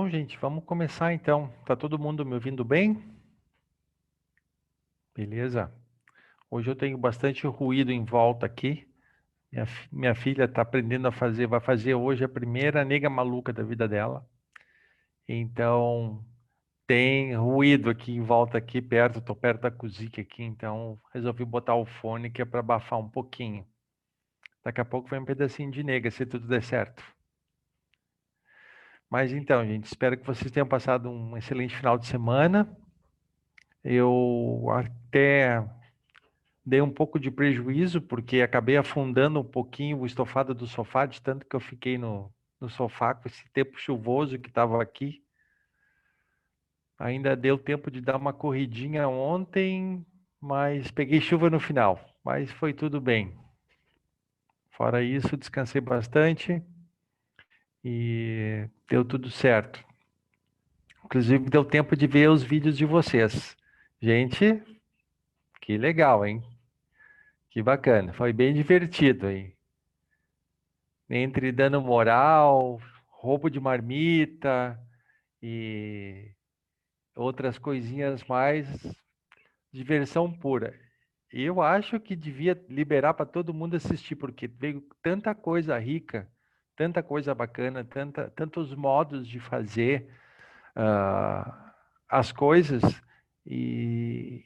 Bom, gente, vamos começar então. Tá todo mundo me ouvindo bem? Beleza? Hoje eu tenho bastante ruído em volta aqui. Minha filha está aprendendo a fazer, vai fazer hoje a primeira nega maluca da vida dela. Então, tem ruído aqui em volta, aqui perto, estou perto da cozinha aqui, então resolvi botar o fone que é para abafar um pouquinho. Daqui a pouco vai um pedacinho de nega, se tudo der certo. Mas então, gente, espero que vocês tenham passado um excelente final de semana. Eu até dei um pouco de prejuízo, porque acabei afundando um pouquinho o estofado do sofá, de tanto que eu fiquei no sofá com esse tempo chuvoso que estava aqui. Ainda deu tempo de dar uma corridinha ontem, mas peguei chuva no final. Mas foi tudo bem. Fora isso, descansei bastante e deu tudo certo. Inclusive, deu tempo de ver os vídeos de vocês. Gente, que legal, hein? Que bacana. Foi bem divertido aí. Entre dando moral, roubo de marmita e outras coisinhas mais, diversão pura. Eu acho que devia liberar para todo mundo assistir, porque veio tanta coisa rica, tanta coisa bacana, tantos modos de fazer as coisas. E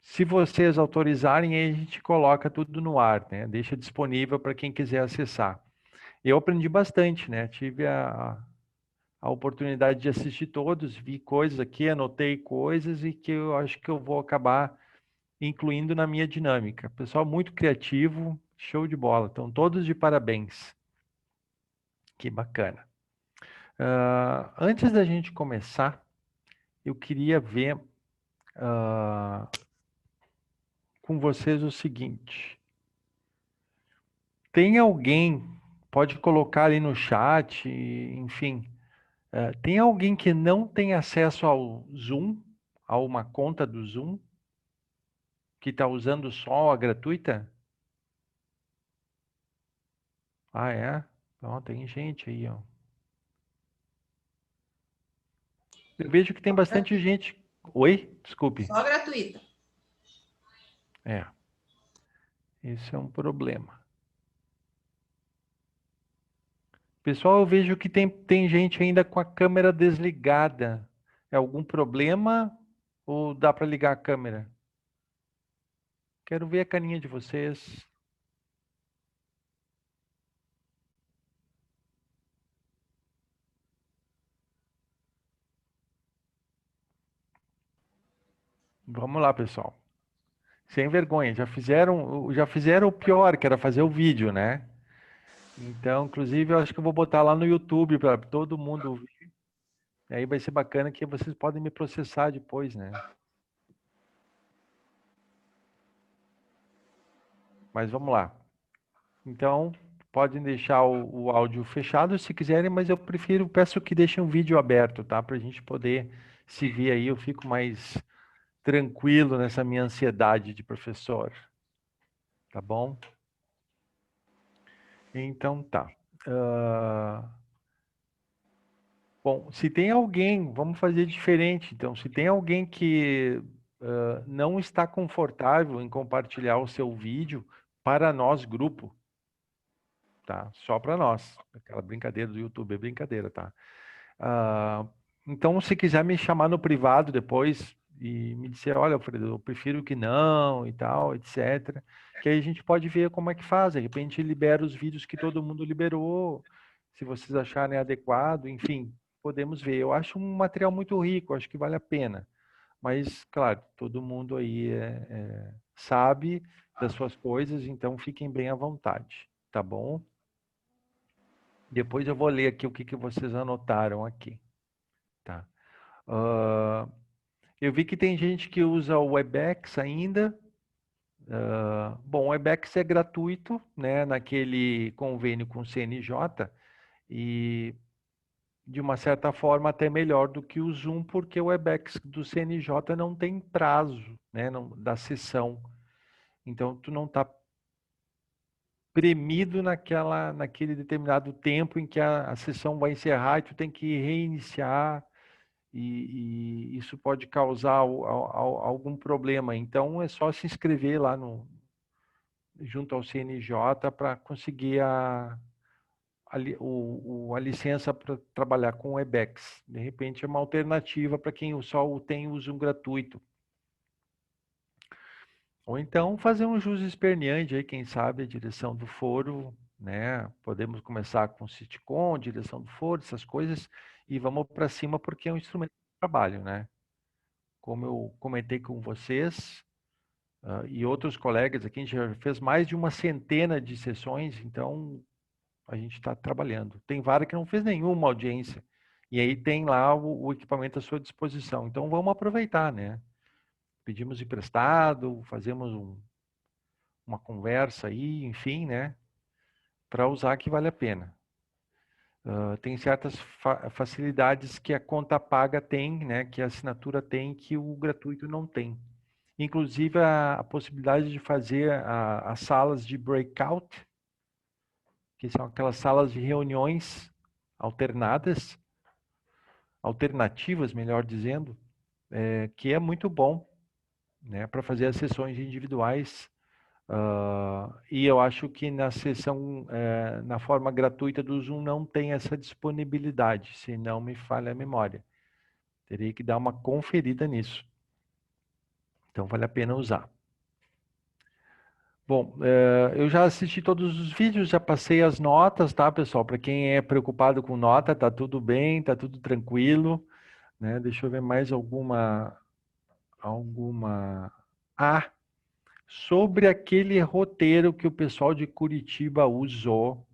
se vocês autorizarem, aí a gente coloca tudo no ar, né? Deixa disponível para quem quiser acessar. Eu aprendi bastante, né? Tive a oportunidade de assistir todos, vi coisas aqui, anotei coisas e que eu acho que eu vou acabar incluindo na minha dinâmica. Pessoal muito criativo, show de bola. Estão todos de parabéns. Que bacana. Antes da gente começar, eu queria ver com vocês o seguinte. Tem alguém, pode colocar ali no chat, enfim, tem alguém que não tem acesso ao Zoom, a uma conta do Zoom? Que está usando só a gratuita? Ah, é? Então, tem gente aí, ó. Eu vejo que tem Só bastante gratuita. gente. Oi? Desculpe. Só gratuita. É, esse é um problema. Pessoal, eu vejo que tem gente ainda com a câmera desligada. É algum problema ou dá para ligar a câmera? Quero ver a carinha de vocês. Vamos lá, pessoal. Sem vergonha, já fizeram o pior, que era fazer o vídeo, né? Então, inclusive, eu acho que eu vou botar lá no YouTube para todo mundo ver. E aí vai ser bacana que vocês podem me processar depois, né? Mas vamos lá. Então, podem deixar o áudio fechado se quiserem, mas eu prefiro, peço que deixem o vídeo aberto, tá? Para a gente poder se ver aí, eu fico mais tranquilo nessa minha ansiedade de professor, tá bom? Então tá. Ah, bom, se tem alguém, vamos fazer diferente. Então, se tem alguém que não está confortável em compartilhar o seu vídeo para nós, grupo, tá? Só para nós. Aquela brincadeira do YouTube é brincadeira, tá? Ah, então, se quiser me chamar no privado depois e me dizer, olha, Alfredo, eu prefiro que não e tal, etc. Que aí a gente pode ver como é que faz. De repente, libera os vídeos que todo mundo liberou, se vocês acharem adequado, enfim, podemos ver. Eu acho um material muito rico, acho que vale a pena. Mas, claro, todo mundo aí sabe das suas coisas, então fiquem bem à vontade, tá bom? Depois eu vou ler aqui o que vocês anotaram aqui, tá? Ah, eu vi que tem gente que usa o Webex ainda. Bom, o Webex é gratuito, né, naquele convênio com o CNJ e de uma certa forma até melhor do que o Zoom, porque o Webex do CNJ não tem prazo, né, da sessão. Então tu não está premido naquele determinado tempo em que a sessão vai encerrar e tu tem que reiniciar e isso pode causar algum problema. Então, é só se inscrever lá junto ao CNJ para conseguir a licença para trabalhar com o Webex. De repente, é uma alternativa para quem só tem uso gratuito. Ou então fazer um jus esperneante aí, quem sabe, a direção do foro, né? Podemos começar com sitcom, direção do foro, essas coisas, e vamos para cima porque é um instrumento de trabalho, né? Como eu comentei com vocês, e outros colegas aqui, a gente já fez mais de uma centena de sessões, então a gente está trabalhando. Tem vara que não fez nenhuma audiência, e aí tem lá o equipamento à sua disposição. Então vamos aproveitar, né? Pedimos emprestado, fazemos uma conversa aí, enfim, né? Para usar que vale a pena. Tem certas facilidades que a conta paga tem, né? Que a assinatura tem, que o gratuito não tem. Inclusive a possibilidade de fazer as salas de breakout, que são aquelas salas de reuniões alternativas, melhor dizendo, que é muito bom, né? Para fazer as sessões individuais. E eu acho que na sessão, na forma gratuita do Zoom, não tem essa disponibilidade, se não me falha a memória. Terei que dar uma conferida nisso. Então, vale a pena usar. Bom, eu já assisti todos os vídeos, já passei as notas, tá, pessoal? Para quem é preocupado com nota, tá tudo bem, tá tudo tranquilo, né? Deixa eu ver mais alguma... Ah, sobre aquele roteiro que o pessoal de Curitiba usou,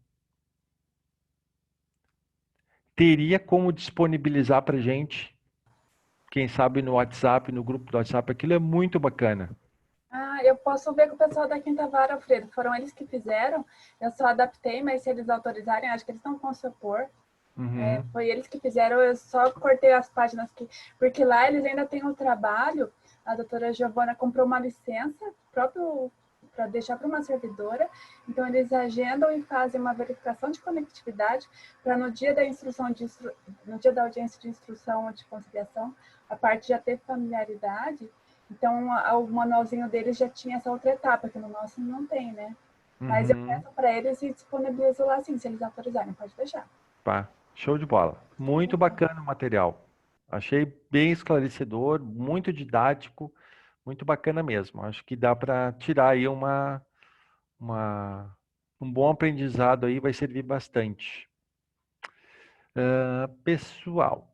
teria como disponibilizar para gente, quem sabe no WhatsApp, no grupo do WhatsApp, aquilo é muito bacana. Ah, eu posso ver com o pessoal da Quinta Vara, Alfredo. Foram eles que fizeram. Eu só adaptei, mas se eles autorizarem, acho que eles não vão se opor. Uhum. Foi eles que fizeram, eu só cortei as páginas que. Porque lá eles ainda têm um trabalho. A doutora Giovana comprou uma licença próprio para deixar para uma servidora. Então, eles agendam e fazem uma verificação de conectividade para no dia da no dia da audiência de instrução ou de conciliação, a parte já ter familiaridade. Então, o manualzinho deles já tinha essa outra etapa, que no nosso não tem, né? Mas eu Uhum. peço para eles e disponibilizo lá, sim, se eles autorizarem, pode deixar. Tá. Show de bola. Muito bacana o material. Achei bem esclarecedor, muito didático, muito bacana mesmo. Acho que dá para tirar aí um bom aprendizado aí, vai servir bastante. Pessoal,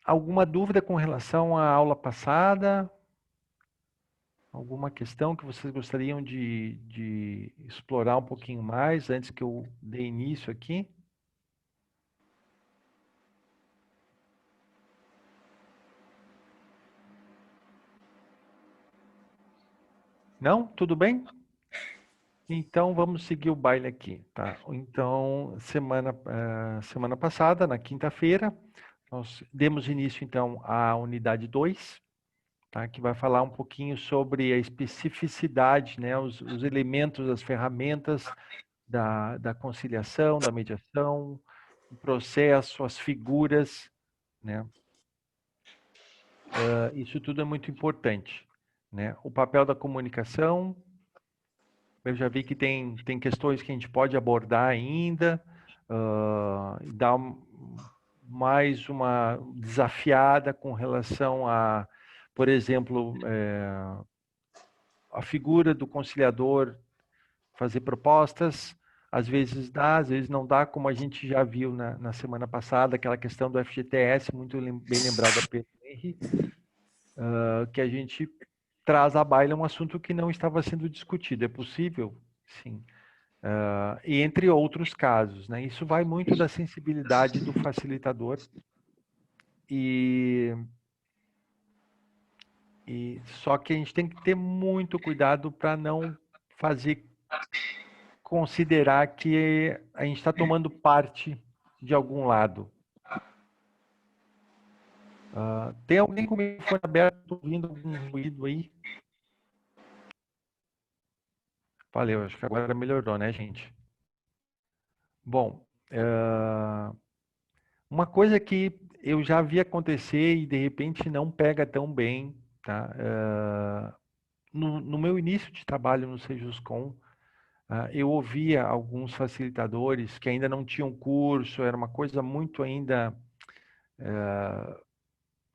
alguma dúvida com relação à aula passada? Alguma questão que vocês gostariam de explorar um pouquinho mais antes que eu dê início aqui? Não? Tudo bem? Então vamos seguir o baile aqui, tá? Então, semana passada, na quinta-feira, nós demos início então à unidade 2, tá? Que vai falar um pouquinho sobre a especificidade, né? Os elementos, as ferramentas da conciliação, da mediação, o processo, as figuras, né? Isso tudo é muito importante, né? O papel da comunicação, eu já vi que tem questões que a gente pode abordar ainda, dar mais uma desafiada com relação a, por exemplo, a figura do conciliador fazer propostas, às vezes dá, às vezes não dá, como a gente já viu na semana passada, aquela questão do FGTS, muito bem lembrada pelo Henry, que a gente traz à baila um assunto que não estava sendo discutido. É possível? Sim. E entre outros casos, né? Isso vai muito da sensibilidade do facilitador e só que a gente tem que ter muito cuidado para não fazer considerar que a gente está tomando parte de algum lado. Tem alguém com o microfone aberto ouvindo algum ruído aí? Valeu, acho que agora melhorou, né, gente? Bom, uma coisa que eu já vi acontecer e de repente não pega tão bem, tá? No meu início de trabalho no Sejuscom, eu ouvia alguns facilitadores que ainda não tinham curso, era uma coisa muito ainda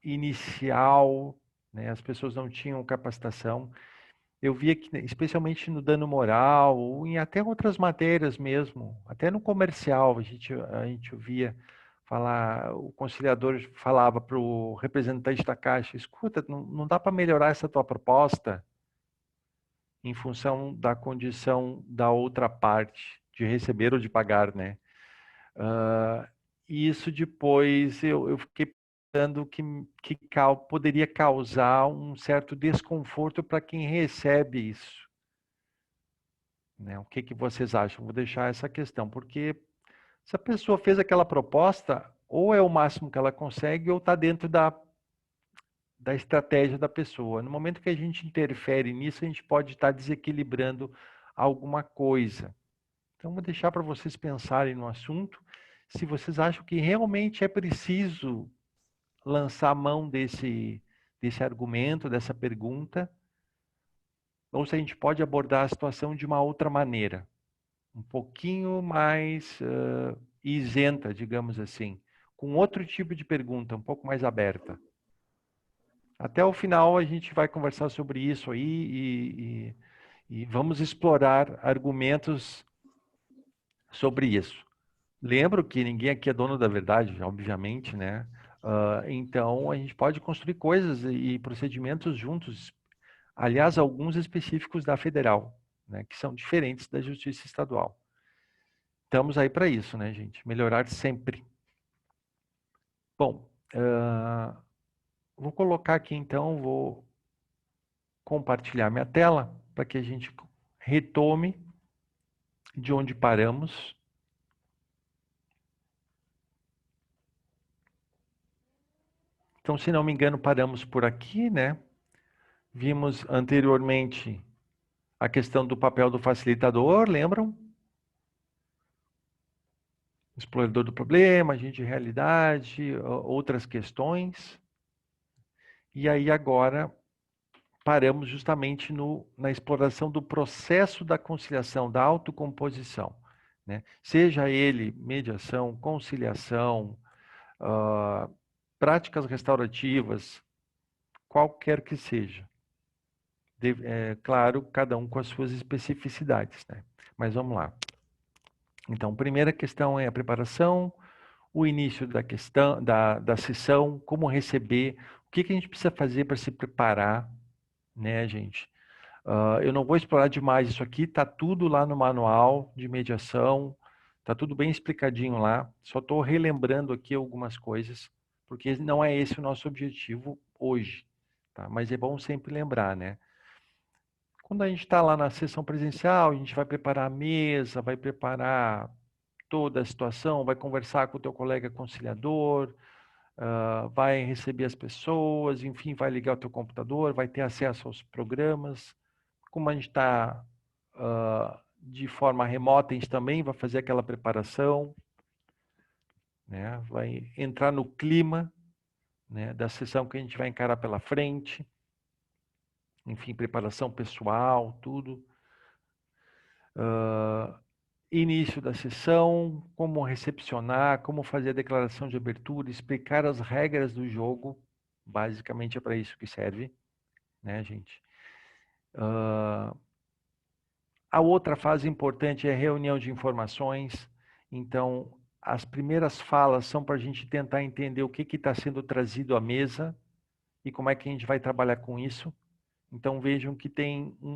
inicial, né? As pessoas não tinham capacitação. Eu via que, especialmente no dano moral, ou em até outras matérias mesmo, até no comercial, a gente ouvia falar, o conciliador falava para o representante da Caixa, escuta, não dá para melhorar essa tua proposta em função da condição da outra parte, de receber ou de pagar, né? Uh, e isso depois eu fiquei pensando que poderia causar um certo desconforto para quem recebe isso. Né? O que vocês acham? Vou deixar essa questão, porque se a pessoa fez aquela proposta, ou é o máximo que ela consegue, ou está dentro da estratégia da pessoa. No momento que a gente interfere nisso, a gente pode estar desequilibrando alguma coisa. Então, vou deixar para vocês pensarem no assunto, se vocês acham que realmente é preciso lançar a mão desse argumento, dessa pergunta, ou se a gente pode abordar a situação de uma outra maneira, um pouquinho mais isenta, digamos assim, com outro tipo de pergunta, um pouco mais aberta. Até o final a gente vai conversar sobre isso aí e vamos explorar argumentos sobre isso. Lembro que ninguém aqui é dono da verdade, obviamente, né? Então a gente pode construir coisas e procedimentos juntos, aliás, alguns específicos da federal, né? Que são diferentes da justiça estadual. Estamos aí para isso, né, gente? Melhorar sempre. Bom, vou colocar aqui então, vou compartilhar minha tela para que a gente retome de onde paramos. Então, se não me engano, paramos por aqui, né? Vimos anteriormente a questão do papel do facilitador, lembram? Explorador do problema, agente de realidade, outras questões. E aí agora paramos justamente na exploração do processo da conciliação, da autocomposição. Né? Seja ele mediação, conciliação, práticas restaurativas, qualquer que seja. Claro, cada um com as suas especificidades. Né? Mas vamos lá. Então, primeira questão é a preparação, o início da questão, da sessão, como receber, o que a gente precisa fazer para se preparar, né, gente? Eu não vou explorar demais isso aqui, tá tudo lá no manual de mediação, tá tudo bem explicadinho lá, só estou relembrando aqui algumas coisas, porque não é esse o nosso objetivo hoje, tá? Mas é bom sempre lembrar, né? Quando a gente está lá na sessão presencial, a gente vai preparar a mesa, vai preparar toda a situação, vai conversar com o teu colega conciliador, vai receber as pessoas, enfim, vai ligar o teu computador, vai ter acesso aos programas. Como a gente está de forma remota, a gente também vai fazer aquela preparação, né? Vai entrar no clima, né, da sessão que a gente vai encarar pela frente. Enfim, preparação pessoal, tudo. Início da sessão, como recepcionar, como fazer a declaração de abertura, explicar as regras do jogo, basicamente é para isso que serve, né, gente? A outra fase importante é a reunião de informações, então as primeiras falas são para a gente tentar entender o que está sendo trazido à mesa e como é que a gente vai trabalhar com isso. Então vejam que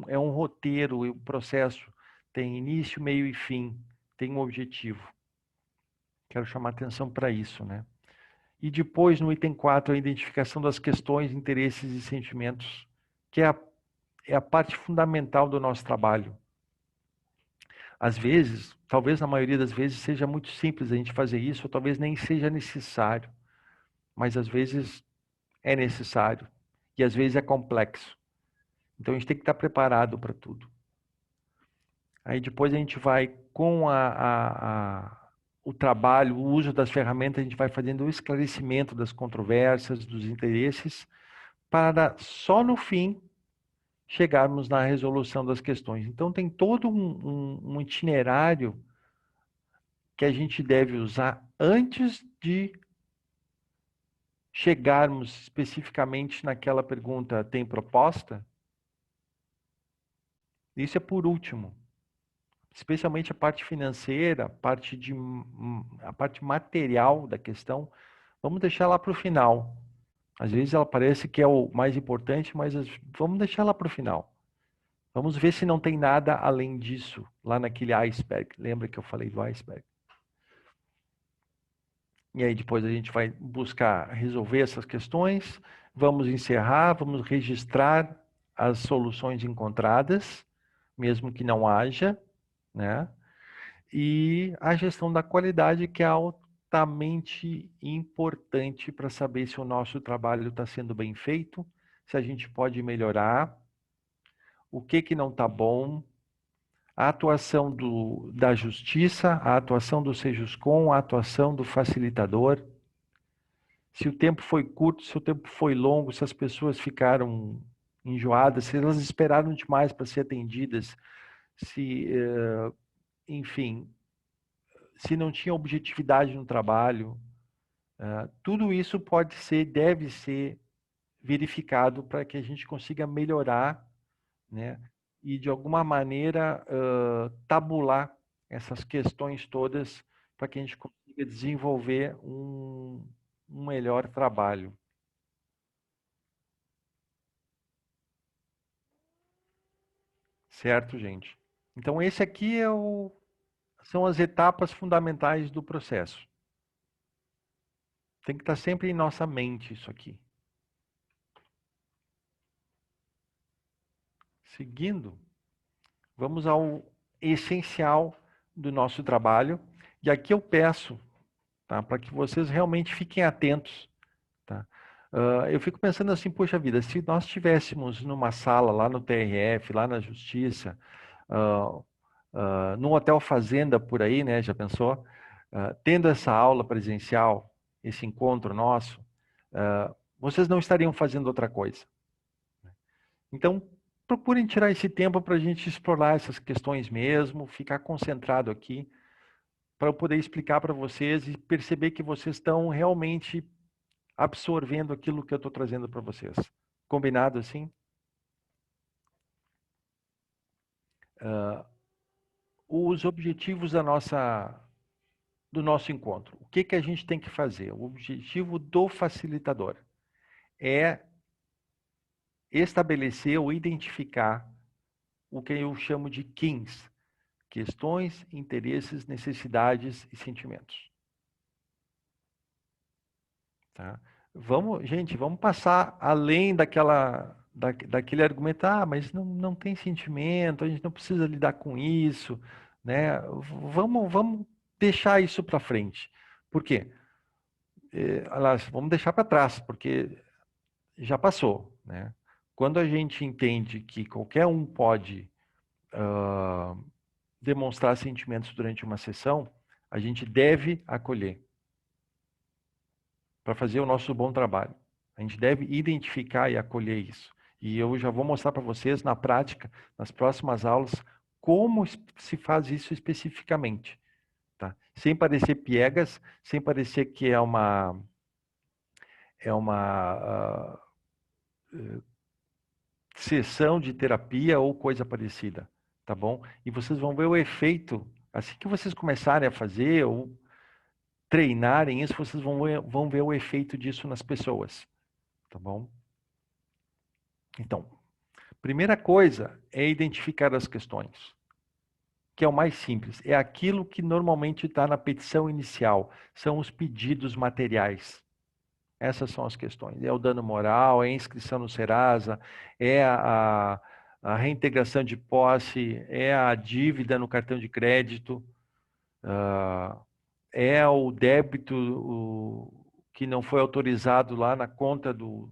é um roteiro, o processo tem início, meio e fim, tem um objetivo. Quero chamar atenção para isso, né? E depois, no item 4, a identificação das questões, interesses e sentimentos, que é a parte fundamental do nosso trabalho. Às vezes, talvez na maioria das vezes, seja muito simples a gente fazer isso, ou talvez nem seja necessário, mas às vezes é necessário, e às vezes é complexo. Então a gente tem que estar preparado para tudo. Aí depois a gente vai com o trabalho, o uso das ferramentas, a gente vai fazendo o esclarecimento das controvérsias, dos interesses, para só no fim chegarmos na resolução das questões. Então tem todo um itinerário que a gente deve usar antes de chegarmos especificamente naquela pergunta: tem proposta? Isso é por último. Especialmente a parte financeira, a parte material da questão, vamos deixar lá para o final. Às vezes ela parece que é o mais importante, mas vamos deixar lá para o final. Vamos ver se não tem nada além disso, lá naquele iceberg. Lembra que eu falei do iceberg? E aí depois a gente vai buscar resolver essas questões, vamos encerrar, vamos registrar as soluções encontradas, mesmo que não haja, né? E a gestão da qualidade, que é altamente importante para saber se o nosso trabalho está sendo bem feito, se a gente pode melhorar, o que não está bom, a atuação da justiça, a atuação do Sejuscom, a atuação do facilitador, se o tempo foi curto, se o tempo foi longo, se as pessoas ficaram enjoadas, se elas esperaram demais para ser atendidas, se, enfim, se não tinha objetividade no trabalho, tudo isso pode ser, deve ser verificado para que a gente consiga melhorar, né? E de alguma maneira tabular essas questões todas para que a gente consiga desenvolver um melhor trabalho. Certo, gente? Então, esse aqui são as etapas fundamentais do processo. Tem que estar sempre em nossa mente isso aqui. Seguindo, vamos ao essencial do nosso trabalho. E aqui eu peço, tá, para que vocês realmente fiquem atentos. Tá? Eu fico pensando assim, poxa vida, se nós estivéssemos numa sala lá no TRF, lá na Justiça, num hotel fazenda por aí, né? Já pensou? Tendo essa aula presencial, esse encontro nosso, vocês não estariam fazendo outra coisa. Então, procurem tirar esse tempo para a gente explorar essas questões mesmo, ficar concentrado aqui, para eu poder explicar para vocês e perceber que vocês estão realmente absorvendo aquilo que eu estou trazendo para vocês. Combinado assim? Os objetivos do nosso encontro. O que a gente tem que fazer? O objetivo do facilitador é estabelecer ou identificar o que eu chamo de KINs, questões, interesses, necessidades e sentimentos. Tá? Gente, vamos passar além daquele argumento, mas não tem sentimento, a gente não precisa lidar com isso, né? Vamos deixar isso para frente. Por quê? Aliás, vamos deixar para trás, porque já passou, né? Quando a gente entende que qualquer um pode demonstrar sentimentos durante uma sessão, a gente deve acolher para fazer o nosso bom trabalho. A gente deve identificar e acolher isso. E eu já vou mostrar para vocês na prática, nas próximas aulas, como se faz isso especificamente. Tá? Sem parecer piegas, sem parecer que é uma sessão de terapia ou coisa parecida, tá bom? E vocês vão ver o efeito, assim que vocês começarem a fazer ou treinarem isso, vocês vão ver o efeito disso nas pessoas, tá bom? Então, primeira coisa é identificar as questões, que é o mais simples. É aquilo que normalmente está na petição inicial, são os pedidos materiais. Essas são as questões. É o dano moral, é a inscrição no Serasa, é a reintegração de posse, é a dívida no cartão de crédito, é o débito que não foi autorizado lá na conta do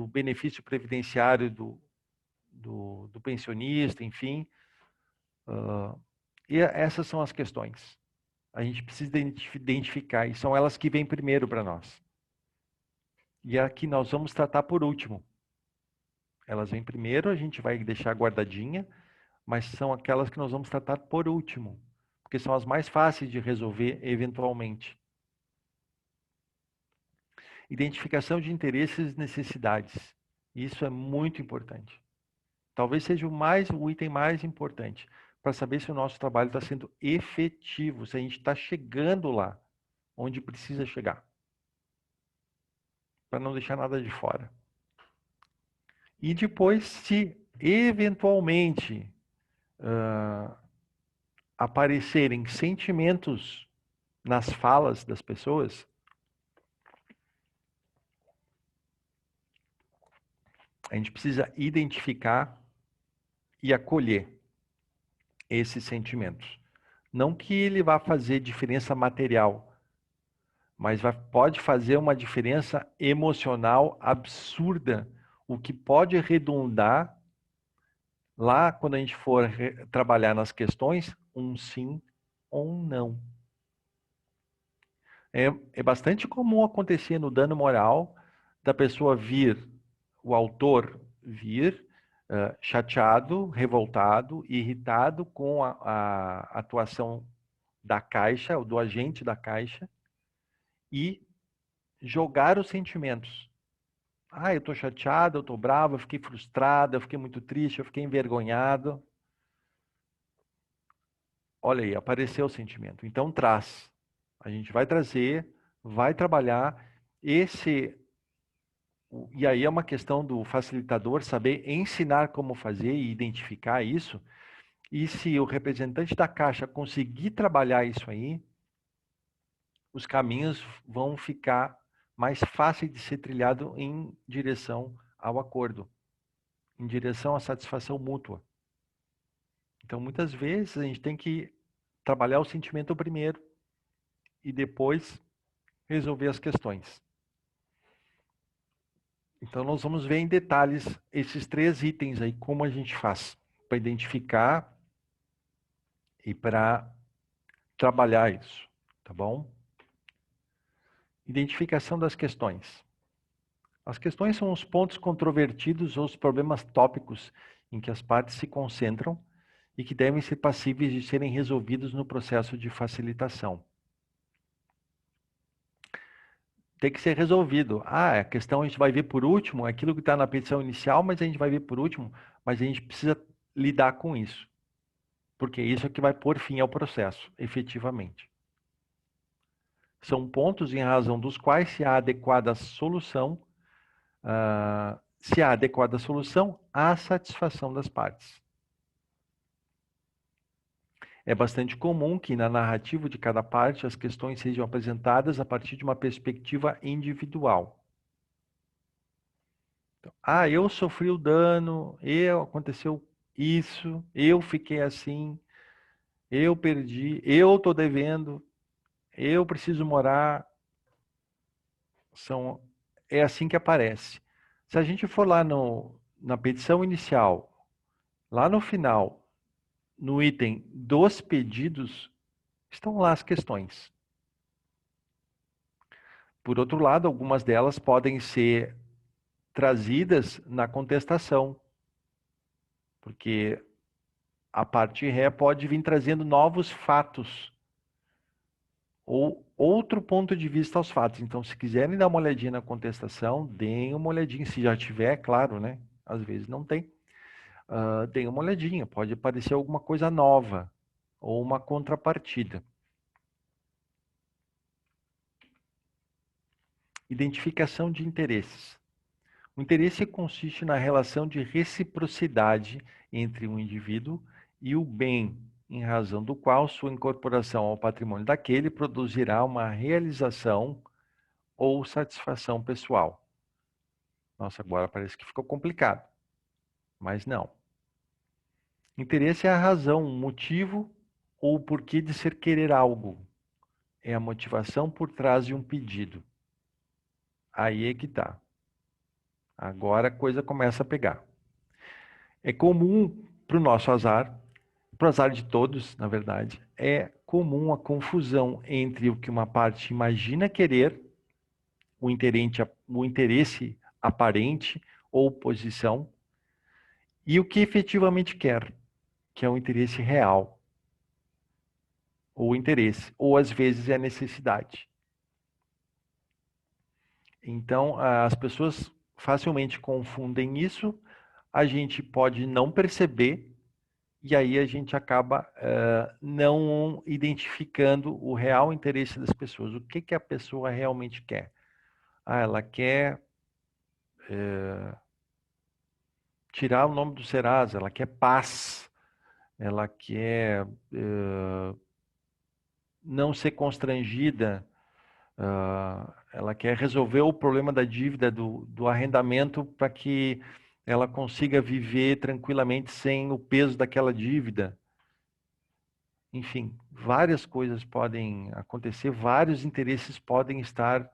benefício previdenciário do pensionista, enfim. E essas são as questões. A gente precisa identificar, e são elas que vêm primeiro para nós. E a que nós vamos tratar por último. Elas vêm primeiro, a gente vai deixar guardadinha, mas são aquelas que nós vamos tratar por último, porque são as mais fáceis de resolver eventualmente. Identificação de interesses e necessidades. Isso é muito importante. Talvez seja o item mais importante para saber se o nosso trabalho está sendo efetivo, se a gente está chegando lá onde precisa chegar, para não deixar nada de fora. E depois, se eventualmente aparecerem sentimentos nas falas das pessoas, a gente precisa identificar e acolher esses sentimentos. Não que ele vá fazer diferença material, mas pode fazer uma diferença emocional absurda, o que pode redundar lá quando a gente for trabalhar nas questões, um sim ou um não. É bastante comum acontecer no dano moral da pessoa vir, o autor vir chateado, revoltado, irritado com a atuação da Caixa, ou do agente da Caixa, e jogar os sentimentos. Eu estou chateado, eu estou bravo, eu fiquei frustrado, eu fiquei muito triste, eu fiquei envergonhado. Olha aí, apareceu o sentimento. Então traz. A gente vai trazer, vai trabalhar esse. E aí é uma questão do facilitador saber ensinar como fazer e identificar isso. E se o representante da Caixa conseguir trabalhar isso aí, os caminhos vão ficar mais fáceis de ser trilhado em direção ao acordo, em direção à satisfação mútua. Então, muitas vezes, a gente tem que trabalhar o sentimento primeiro e depois resolver as questões. Então, nós vamos ver em detalhes esses 3 itens aí, como a gente faz para identificar e para trabalhar isso, tá bom? Identificação das questões. As questões são os pontos controvertidos ou os problemas tópicos em que as partes se concentram e que devem ser passíveis de serem resolvidos no processo de facilitação. Tem que ser resolvido. A questão a gente vai ver por último, aquilo que está na petição inicial, mas a gente vai ver por último, mas a gente precisa lidar com isso. Porque isso é que vai pôr fim ao processo, efetivamente. São pontos em razão dos quais se há adequada solução, há satisfação das partes. É bastante comum que na narrativa de cada parte as questões sejam apresentadas a partir de uma perspectiva individual. Então, eu sofri o dano, aconteceu isso, eu fiquei assim, eu perdi, eu estou devendo, eu preciso morar. É assim que aparece. Se a gente for lá na petição inicial, lá no final, no item dos pedidos, estão lá as questões. Por outro lado, algumas delas podem ser trazidas na contestação, porque a parte ré pode vir trazendo novos fatos ou outro ponto de vista aos fatos. Então, se quiserem dar uma olhadinha na contestação, deem uma olhadinha, se já tiver, claro, né? Às vezes não tem. Deem uma olhadinha, pode aparecer alguma coisa nova ou uma contrapartida. Identificação de interesses. O interesse consiste na relação de reciprocidade entre um indivíduo e o bem, em razão do qual sua incorporação ao patrimônio daquele produzirá uma realização ou satisfação pessoal. Nossa, agora parece que ficou complicado, mas não. Interesse é a razão, um motivo ou o porquê de ser querer algo. É a motivação por trás de um pedido. Aí é que está. Agora a coisa começa a pegar. É comum, para o nosso azar, para o azar de todos, na verdade, é comum a confusão entre o que uma parte imagina querer, o interesse aparente ou posição, e o que efetivamente quer, que é o interesse real, ou interesse, ou às vezes é a necessidade. Então, as pessoas facilmente confundem isso, a gente pode não perceber, e aí a gente acaba não identificando o real interesse das pessoas. O que, que a pessoa realmente quer? Ela quer tirar o nome do Serasa, ela quer paz, ela quer não ser constrangida, ela quer resolver o problema da dívida do arrendamento para que ela consiga viver tranquilamente sem o peso daquela dívida. Enfim, várias coisas podem acontecer, vários interesses podem estar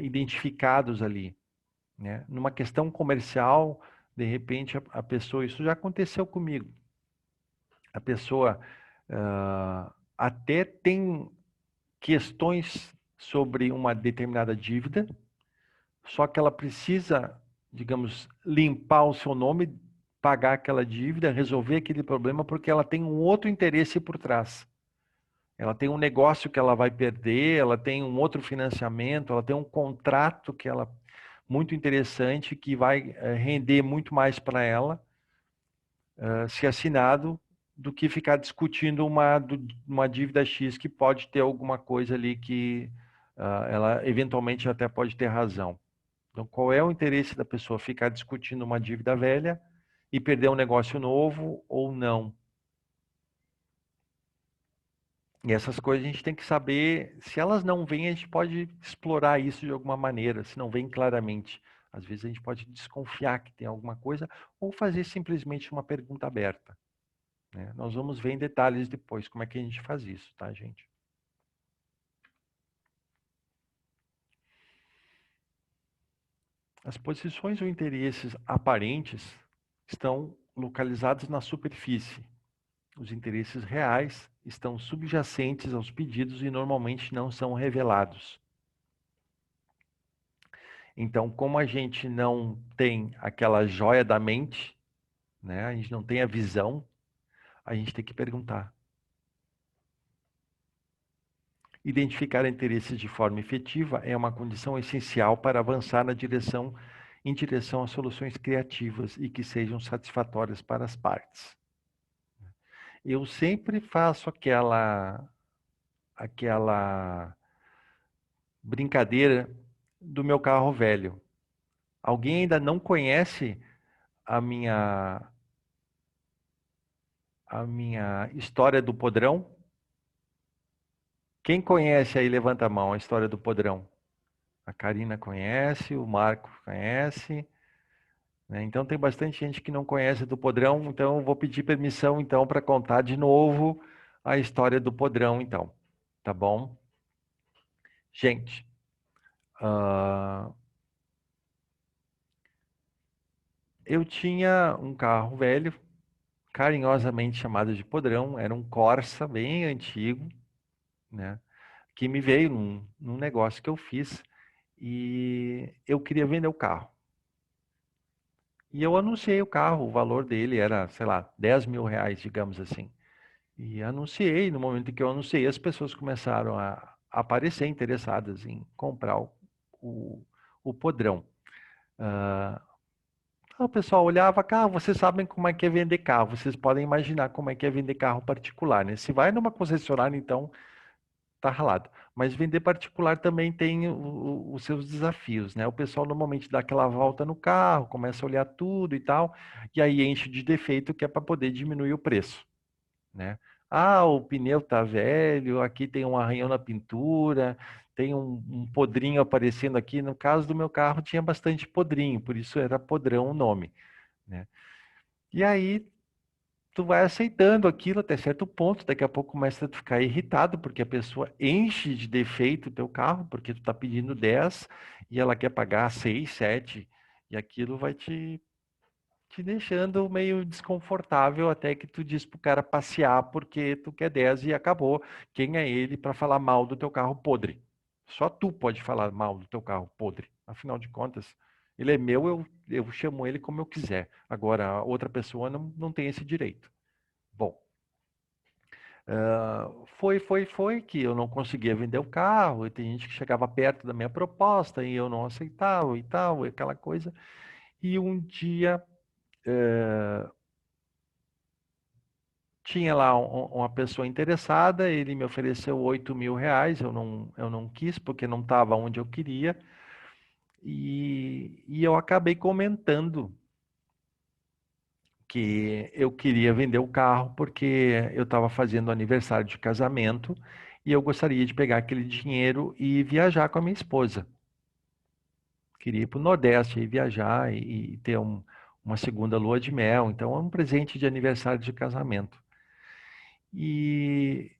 identificados ali, né? Numa questão comercial, de repente a pessoa, isso já aconteceu comigo, a pessoa até tem questões sobre uma determinada dívida, só que ela precisa, digamos, limpar o seu nome, pagar aquela dívida, resolver aquele problema, porque ela tem um outro interesse por trás. Ela tem um negócio que ela vai perder, ela tem um outro financiamento, ela tem um contrato que ela muito interessante que vai render muito mais para ela se assinado do que ficar discutindo uma dívida X que pode ter alguma coisa ali que ela eventualmente até pode ter razão. Então, qual é o interesse da pessoa ficar discutindo uma dívida velha e perder um negócio novo ou não? E essas coisas a gente tem que saber, se elas não vêm, a gente pode explorar isso de alguma maneira, se não vem claramente. Às vezes a gente pode desconfiar que tem alguma coisa ou fazer simplesmente uma pergunta aberta, né? Nós vamos ver em detalhes depois como é que a gente faz isso, tá, gente? As posições ou interesses aparentes estão localizados na superfície. Os interesses reais estão subjacentes aos pedidos e normalmente não são revelados. Então, como a gente não tem aquela joia da mente, né? A gente não tem a visão, a gente tem que perguntar. Identificar interesses de forma efetiva é uma condição essencial para avançar em direção a soluções criativas e que sejam satisfatórias para as partes. Eu sempre faço aquela brincadeira do meu carro velho. Alguém ainda não conhece a minha história do podrão? Quem conhece aí, levanta a mão, a história do podrão. A Karina conhece, o Marco conhece, né? Então tem bastante gente que não conhece do podrão, então eu vou pedir permissão então para contar de novo a história do podrão, então, tá bom? Gente, eu tinha um carro velho, carinhosamente chamado de podrão, era um Corsa bem antigo, né? Que me veio num negócio que eu fiz e eu queria vender o carro. E eu anunciei o carro, o valor dele era, sei lá, 10 mil reais, digamos assim. E anunciei, no momento em que eu anunciei, as pessoas começaram a aparecer interessadas em comprar o podrão. O pessoal olhava, carro, vocês sabem como é que é vender carro, vocês podem imaginar como é que é vender carro particular, né? Se vai numa concessionária, então, tá ralado. Mas vender particular também tem os seus desafios, né? O pessoal normalmente dá aquela volta no carro, começa a olhar tudo e tal, e aí enche de defeito que é para poder diminuir o preço, né? Ah, o pneu tá velho, aqui tem um arranhão na pintura, tem um podrinho aparecendo aqui. No caso do meu carro tinha bastante podrinho, por isso era podrão o nome, né? E aí tu vai aceitando aquilo até certo ponto, daqui a pouco começa a ficar irritado, porque a pessoa enche de defeito o teu carro, porque tu tá pedindo 10 e ela quer pagar 6, 7, e aquilo vai te te deixando meio desconfortável até que tu diz pro cara passear porque tu quer 10 e acabou. Quem é ele para falar mal do teu carro podre? Só tu pode falar mal do teu carro podre. Afinal de contas, ele é meu, eu chamo ele como eu quiser. Agora, a outra pessoa não tem esse direito. Bom, foi que eu não conseguia vender o carro, e tem gente que chegava perto da minha proposta e eu não aceitava e tal, e aquela coisa. E um dia tinha lá uma pessoa interessada, ele me ofereceu R$ 8.000, eu não quis porque não estava onde eu queria, e eu acabei comentando que eu queria vender o carro porque eu estava fazendo aniversário de casamento e eu gostaria de pegar aquele dinheiro e viajar com a minha esposa. Queria ir para o Nordeste e viajar e ter uma segunda lua de mel, então é um presente de aniversário de casamento. E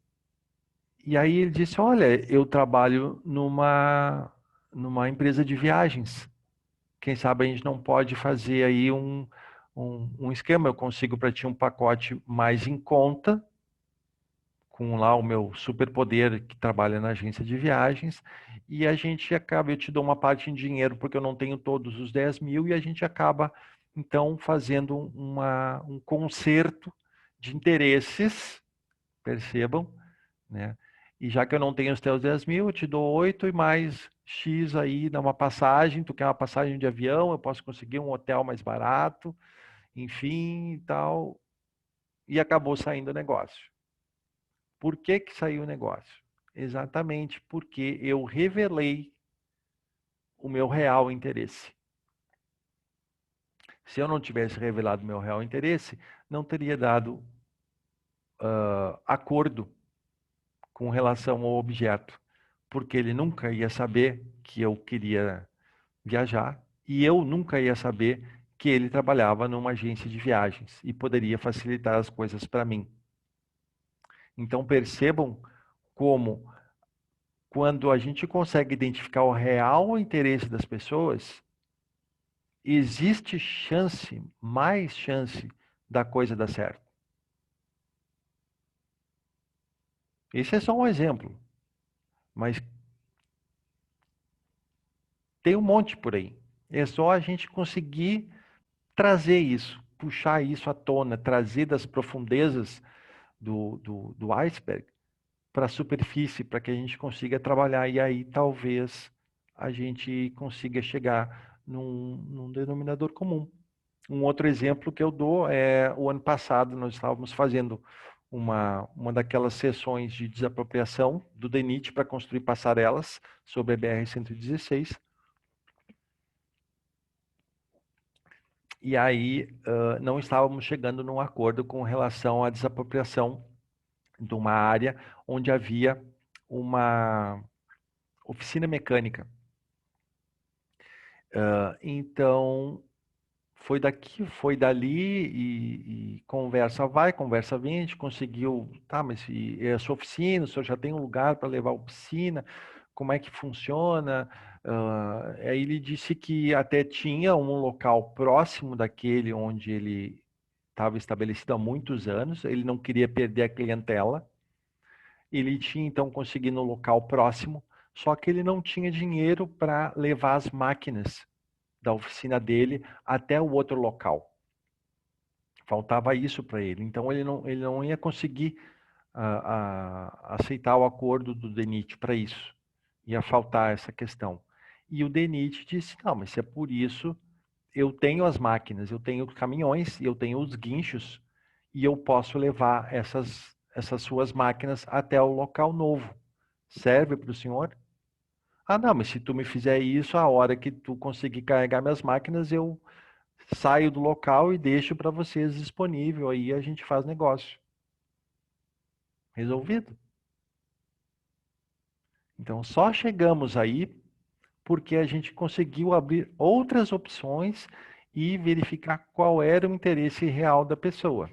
E aí ele disse: Olha, eu trabalho numa empresa de viagens. Quem sabe a gente não pode fazer aí um esquema. Eu consigo para ti um pacote mais em conta, com lá o meu superpoder que trabalha na agência de viagens, e a gente acaba, eu te dou uma parte em dinheiro porque eu não tenho todos os 10 mil, e a gente acaba então fazendo um concerto de interesses, percebam, né? E já que eu não tenho os teus 10 mil, eu te dou 8 e mais X aí numa passagem. Tu quer uma passagem de avião, eu posso conseguir um hotel mais barato, enfim e tal. E acabou saindo o negócio. Por que que saiu o negócio? Exatamente porque eu revelei o meu real interesse. Se eu não tivesse revelado o meu real interesse, não teria dado acordo com relação ao objeto, porque ele nunca ia saber que eu queria viajar e eu nunca ia saber que ele trabalhava numa agência de viagens e poderia facilitar as coisas para mim. Então percebam como quando a gente consegue identificar o real interesse das pessoas, existe chance, mais chance da coisa dar certo. Esse é só um exemplo, mas tem um monte por aí. É só a gente conseguir trazer isso, puxar isso à tona, trazer das profundezas do iceberg para a superfície, para que a gente consiga trabalhar. E aí talvez a gente consiga chegar num denominador comum. Um outro exemplo que eu dou é o ano passado nós estávamos fazendo uma daquelas sessões de desapropriação do DENIT para construir passarelas sobre a BR-116. E aí não estávamos chegando num acordo com relação à desapropriação de uma área onde havia uma oficina mecânica. Então, foi daqui, foi dali e conversa vai, conversa vem, a gente conseguiu, tá, mas é a sua oficina, o senhor já tem um lugar para levar a oficina, como é que funciona? Aí ele disse que até tinha um local próximo daquele onde ele estava estabelecido há muitos anos, ele não queria perder a clientela, ele tinha então conseguido um local próximo, só que ele não tinha dinheiro para levar as máquinas da oficina dele até o outro local. Faltava isso para ele. Então ele não ia conseguir aceitar o acordo do DENIT para isso. Ia faltar essa questão. E o DENIT disse: não, mas se é por isso, eu tenho as máquinas, eu tenho caminhões, eu tenho os guinchos e eu posso levar essas suas máquinas até o local novo. Serve para o senhor? Ah, não, mas se tu me fizer isso, a hora que tu conseguir carregar minhas máquinas, eu saio do local e deixo para vocês disponível. Aí a gente faz negócio. Resolvido. Então só chegamos aí porque a gente conseguiu abrir outras opções e verificar qual era o interesse real da pessoa.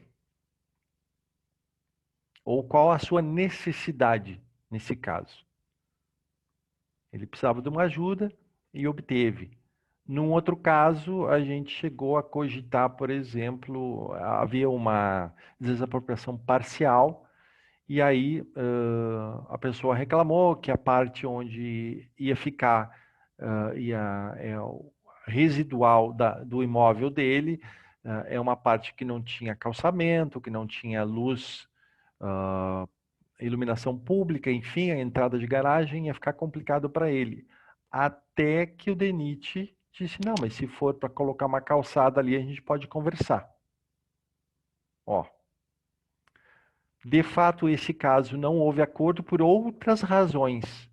Ou qual a sua necessidade nesse caso. Ele precisava de uma ajuda e obteve. Num outro caso, a gente chegou a cogitar, por exemplo, havia uma desapropriação parcial, e aí a pessoa reclamou que a parte onde ia ficar o residual do imóvel dele é uma parte que não tinha calçamento, que não tinha luz, ah, iluminação pública, enfim, a entrada de garagem ia ficar complicado para ele. Até que o DENIT disse, não, mas se for para colocar uma calçada ali, a gente pode conversar. Ó, de fato, esse caso não houve acordo por outras razões,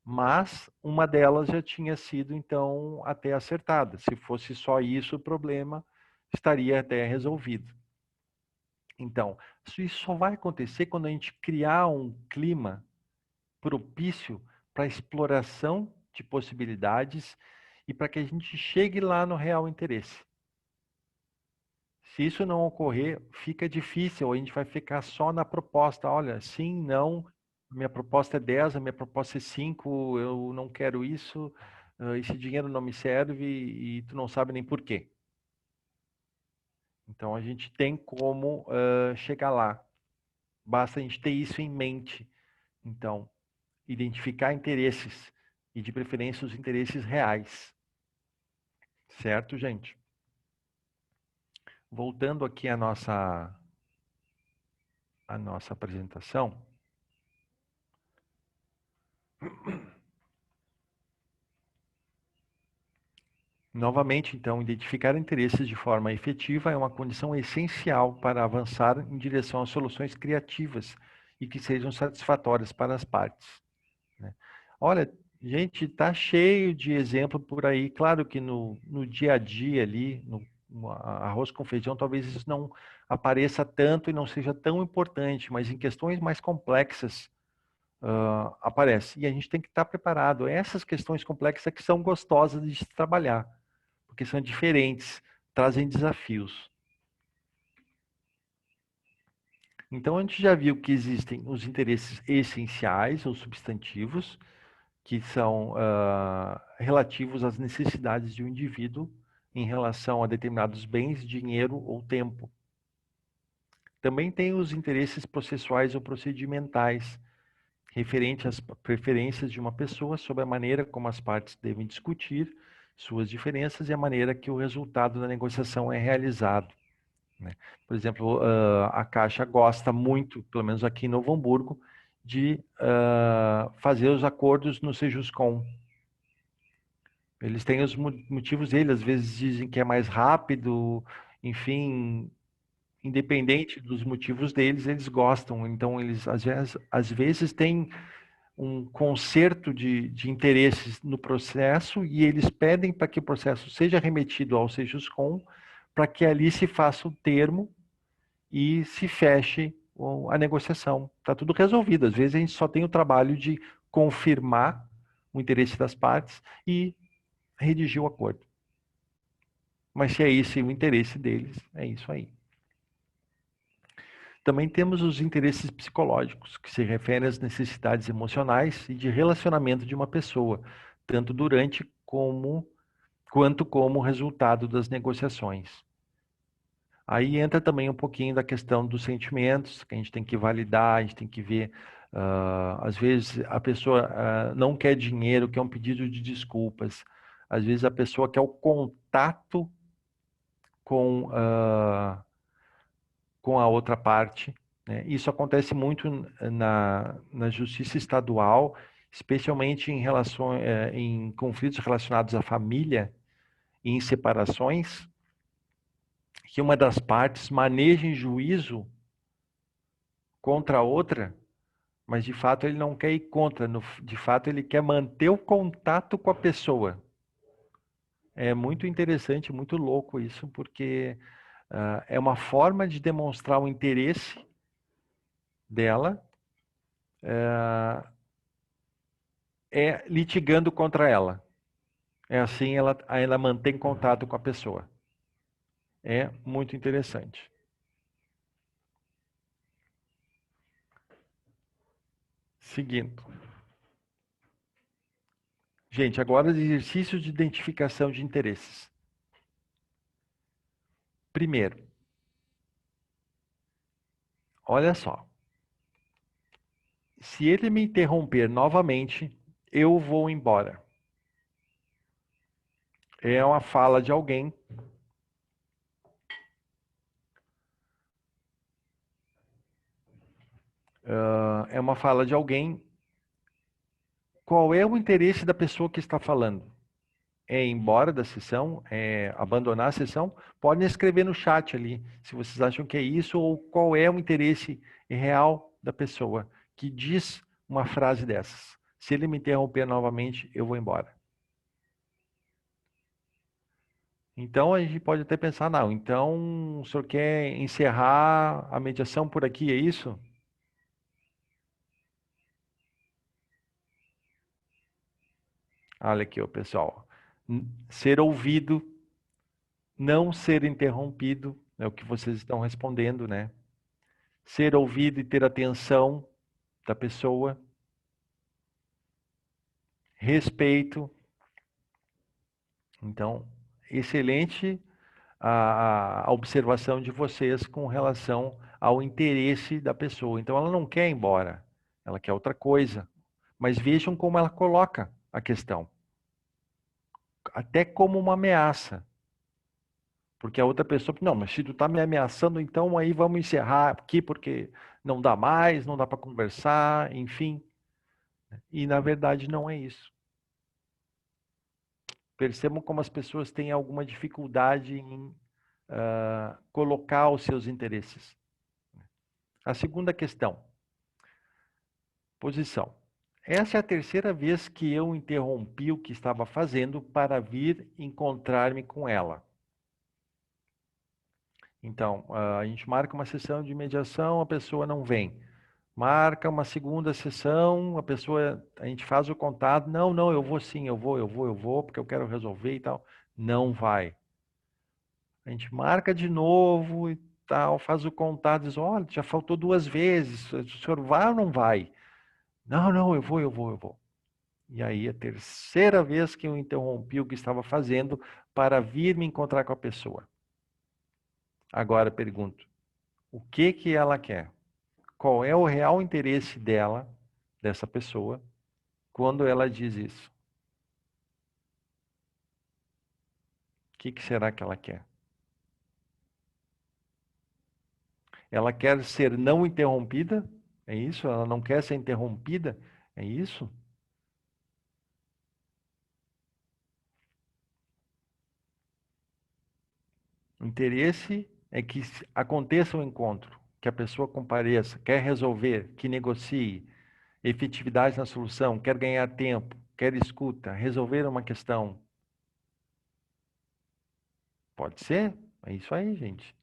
mas uma delas já tinha sido, então, até acertada. Se fosse só isso, o problema estaria até resolvido. Então, isso só vai acontecer quando a gente criar um clima propício para a exploração de possibilidades e para que a gente chegue lá no real interesse. Se isso não ocorrer, fica difícil, a gente vai ficar só na proposta. Olha, sim, não, minha proposta é 10, a minha proposta é 5, eu não quero isso, esse dinheiro não me serve e tu não sabe nem por quê. Então a gente tem como chegar lá. Basta a gente ter isso em mente. Então, identificar interesses e de preferência os interesses reais. Certo, gente? Voltando aqui à nossa apresentação. Novamente, então, identificar interesses de forma efetiva é uma condição essencial para avançar em direção a soluções criativas e que sejam satisfatórias para as partes, né? Olha, gente, tá cheio de exemplo por aí. Claro que no dia a dia ali, no arroz com feijão, talvez isso não apareça tanto e não seja tão importante, mas em questões mais complexas, aparece. E a gente tem que estar preparado. Essas questões complexas é que são gostosas de se trabalhar, porque são diferentes, trazem desafios. Então, a gente já viu que existem os interesses essenciais ou substantivos, que são relativos às necessidades de um indivíduo em relação a determinados bens, dinheiro ou tempo. Também tem os interesses processuais ou procedimentais, referente às preferências de uma pessoa sobre a maneira como as partes devem discutir suas diferenças e a maneira que o resultado da negociação é realizado, né? Por exemplo, a Caixa gosta muito, pelo menos aqui em Novo Hamburgo, de fazer os acordos no Sejuscom. Eles têm os motivos deles, às vezes dizem que é mais rápido, enfim, independente dos motivos deles, eles gostam. Então, eles às vezes têm um concerto de interesses no processo e eles pedem para que o processo seja remetido ao Sejuscom para que ali se faça o termo e se feche a negociação. Está tudo resolvido. Às vezes a gente só tem o trabalho de confirmar o interesse das partes e redigir o acordo. Mas se é esse o interesse deles, é isso aí. Também temos os interesses psicológicos, que se referem às necessidades emocionais e de relacionamento de uma pessoa, tanto durante quanto como resultado das negociações. Aí entra também um pouquinho da questão dos sentimentos, que a gente tem que validar, a gente tem que ver. Às vezes a pessoa não quer dinheiro, quer um pedido de desculpas. Às vezes a pessoa quer o contato com, com a outra parte, né? Isso acontece muito na justiça estadual, especialmente em relações, em conflitos relacionados à família e em separações, que uma das partes maneja em juízo contra a outra, mas de fato ele não quer ir contra, de fato ele quer manter o contato com a pessoa. É muito interessante, muito louco isso, porque é uma forma de demonstrar o interesse dela, litigando contra ela. É assim ela mantém contato com a pessoa. É muito interessante. Seguindo. Gente, agora exercício de identificação de interesses. Primeiro, olha só. Se ele me interromper novamente, eu vou embora. É uma fala de alguém. É uma fala de alguém. Qual é o interesse da pessoa que está falando? É ir embora da sessão? É abandonar a sessão? Podem escrever no chat ali, se vocês acham que é isso, ou qual é o interesse real da pessoa que diz uma frase dessas. Se ele me interromper novamente, eu vou embora. Então a gente pode até pensar, não, então o senhor quer encerrar a mediação por aqui, é isso? Olha aqui, ó, pessoal. Ser ouvido, não ser interrompido, é o que vocês estão respondendo, né? Ser ouvido e ter atenção da pessoa, respeito. Então, excelente a observação de vocês com relação ao interesse da pessoa. Então, ela não quer ir embora, ela quer outra coisa. Mas vejam como ela coloca a questão, até como uma ameaça. Porque a outra pessoa, não, mas se tu está me ameaçando, então aí vamos encerrar aqui, porque não dá mais, não dá para conversar, enfim. E na verdade não é isso. Percebam como as pessoas têm alguma dificuldade em colocar os seus interesses. A segunda questão, posição. Essa é a terceira vez que eu interrompi o que estava fazendo para vir encontrar-me com ela. Então, a gente marca uma sessão de mediação, a pessoa não vem. Marca uma segunda sessão, a gente faz o contato, não, eu vou sim, eu vou, porque eu quero resolver e tal. Não vai. A gente marca de novo e tal, faz o contato, diz, olha, já faltou 2 vezes, o senhor vai ou não vai? Não, eu vou. E aí, a terceira vez que eu interrompi o que estava fazendo para vir me encontrar com a pessoa. Agora pergunto, o que que ela quer? Qual é o real interesse dela, dessa pessoa, quando ela diz isso? O que que será que ela quer? Ela quer ser não interrompida? É isso? Ela não quer ser interrompida? É isso? O interesse é que aconteça o encontro, que a pessoa compareça, quer resolver, que negocie, efetividade na solução, quer ganhar tempo, quer escuta, resolver uma questão. Pode ser? É isso aí, gente.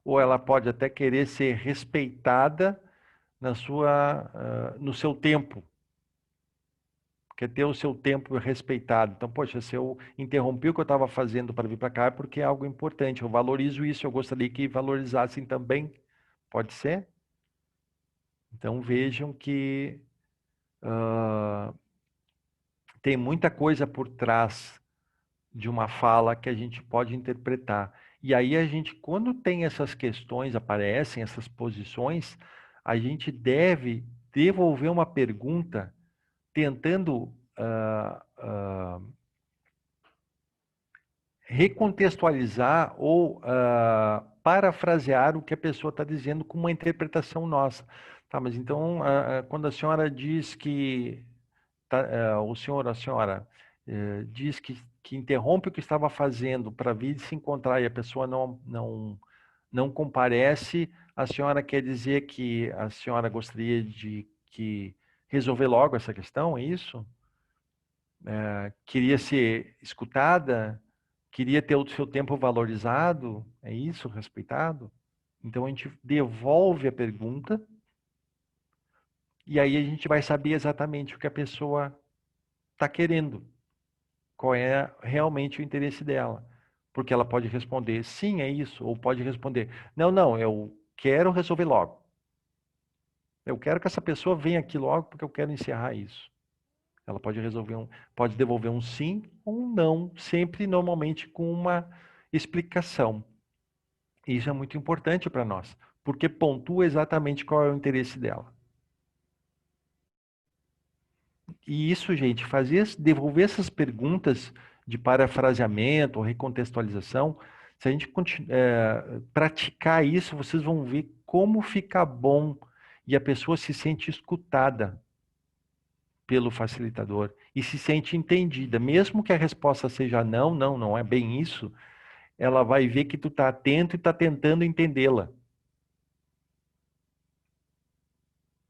Ou ela pode até querer ser respeitada no seu tempo. Quer ter o seu tempo respeitado. Então, poxa, se eu interrompi o que eu estava fazendo para vir para cá, é porque é algo importante. Eu valorizo isso, eu gostaria que valorizassem também. Pode ser? Então, vejam que tem muita coisa por trás de uma fala que a gente pode interpretar. E aí a gente, quando tem essas questões, aparecem essas posições, a gente deve devolver uma pergunta tentando recontextualizar ou parafrasear o que a pessoa está dizendo com uma interpretação nossa. Tá, mas então, quando a senhora diz que o senhor, a senhora, diz que interrompe o que estava fazendo para vir se encontrar e a pessoa não comparece, a senhora quer dizer que a senhora gostaria de que resolver logo essa questão, é isso? Queria ser escutada? Queria ter o seu tempo valorizado? É isso, respeitado? Então a gente devolve a pergunta e aí a gente vai saber exatamente o que a pessoa está querendo, qual é realmente o interesse dela. Porque ela pode responder sim, é isso, ou pode responder não, eu quero resolver logo. Eu quero que essa pessoa venha aqui logo porque eu quero encerrar isso. Ela pode pode devolver um sim ou um não, sempre normalmente com uma explicação. Isso é muito importante para nós, porque pontua exatamente qual é o interesse dela. E isso, gente, devolver essas perguntas de parafraseamento ou recontextualização, se a gente praticar isso, vocês vão ver como fica bom e a pessoa se sente escutada pelo facilitador e se sente entendida. Mesmo que a resposta seja não, não, não é bem isso, ela vai ver que tu está atento e está tentando entendê-la.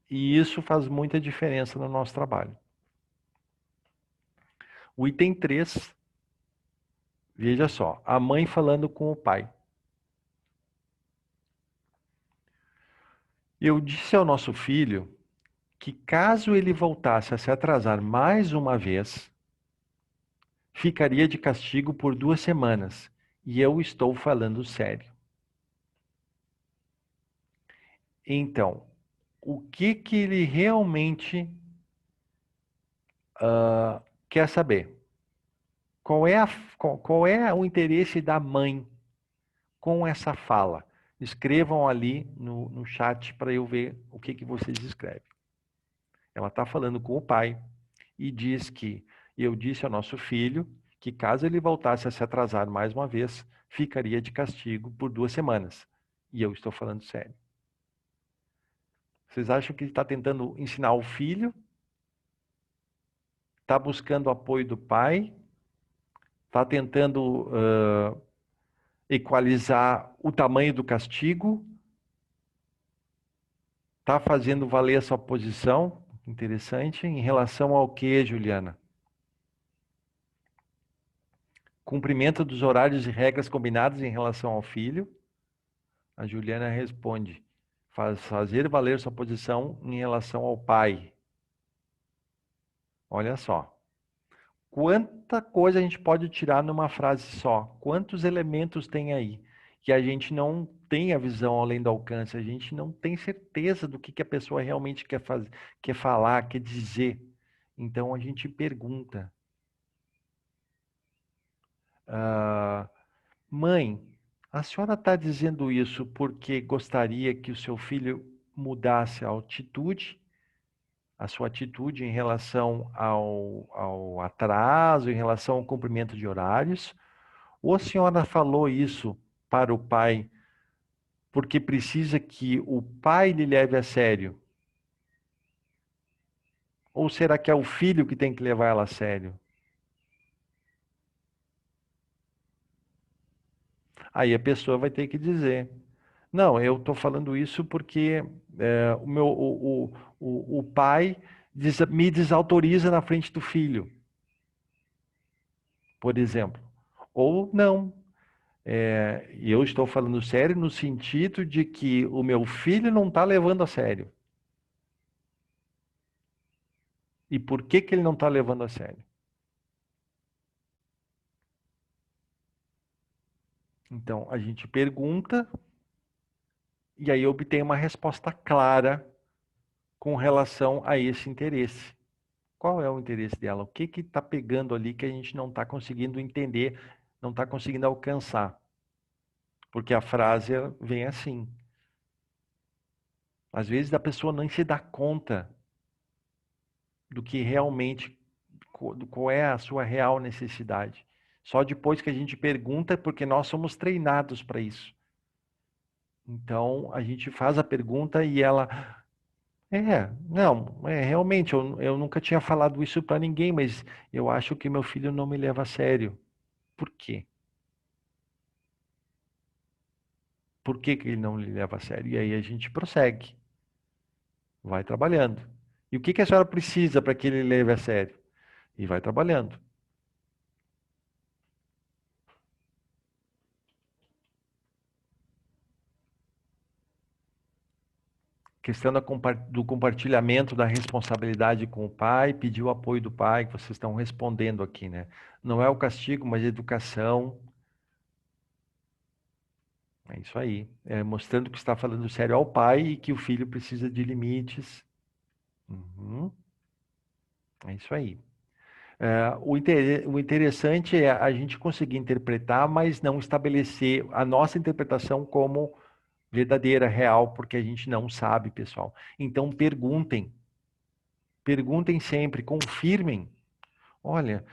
E isso faz muita diferença no nosso trabalho. O item 3, veja só, a mãe falando com o pai. Eu disse ao nosso filho que caso ele voltasse a se atrasar mais uma vez, ficaria de castigo por 2 semanas. E eu estou falando sério. Então, o que ele realmente quer saber? Qual é o interesse da mãe com essa fala? Escrevam ali no chat para eu ver o que vocês escrevem. Ela está falando com o pai e diz que eu disse ao nosso filho que caso ele voltasse a se atrasar mais uma vez, ficaria de castigo por 2 semanas. E eu estou falando sério. Vocês acham que ele está tentando ensinar o filho? Está buscando o apoio do pai? Está tentando equalizar o tamanho do castigo? Está fazendo valer a sua posição? Interessante. Em relação ao que, Juliana? Cumprimento dos horários e regras combinados em relação ao filho. A Juliana responde: fazer valer sua posição em relação ao pai. Olha só. Quanta coisa a gente pode tirar numa frase só? Quantos elementos tem aí? Que a gente não tem a visão além do alcance, a gente não tem certeza do que a pessoa realmente quer fazer, quer falar, quer dizer. Então a gente pergunta. Mãe, a senhora está dizendo isso porque gostaria que o seu filho mudasse a sua atitude em relação ao atraso, em relação ao cumprimento de horários? Ou a senhora falou isso para o pai porque precisa que o pai lhe leve a sério? Ou será que é o filho que tem que levar ela a sério? Aí a pessoa vai ter que dizer: não, eu estou falando isso porque o pai me desautoriza na frente do filho, por exemplo. Ou não, eu estou falando sério no sentido de que o meu filho não está levando a sério. E por que ele não está levando a sério? Então, a gente pergunta e aí obtém uma resposta clara com relação a esse interesse. Qual é o interesse dela? O que está pegando ali que a gente não está conseguindo entender, não está conseguindo alcançar? Porque a frase vem assim. Às vezes a pessoa nem se dá conta do que realmente, qual é a sua real necessidade. Só depois que a gente pergunta, porque nós somos treinados para isso. Então, a gente faz a pergunta e ela... não, realmente, eu nunca tinha falado isso para ninguém, mas eu acho que meu filho não me leva a sério. Por quê? Por que ele não lhe leva a sério? E aí a gente prossegue, vai trabalhando. E o que a senhora precisa para que ele leve a sério? E vai trabalhando. Questão do compartilhamento da responsabilidade com o pai, pedir o apoio do pai, que vocês estão respondendo aqui, né? Não é o castigo, mas a educação. É isso aí. Mostrando que está falando sério ao pai e que o filho precisa de limites. Uhum. É isso aí. O interessante é a gente conseguir interpretar, mas não estabelecer a nossa interpretação como verdadeira, real, porque a gente não sabe, pessoal. Então, perguntem sempre, confirmem. Olha,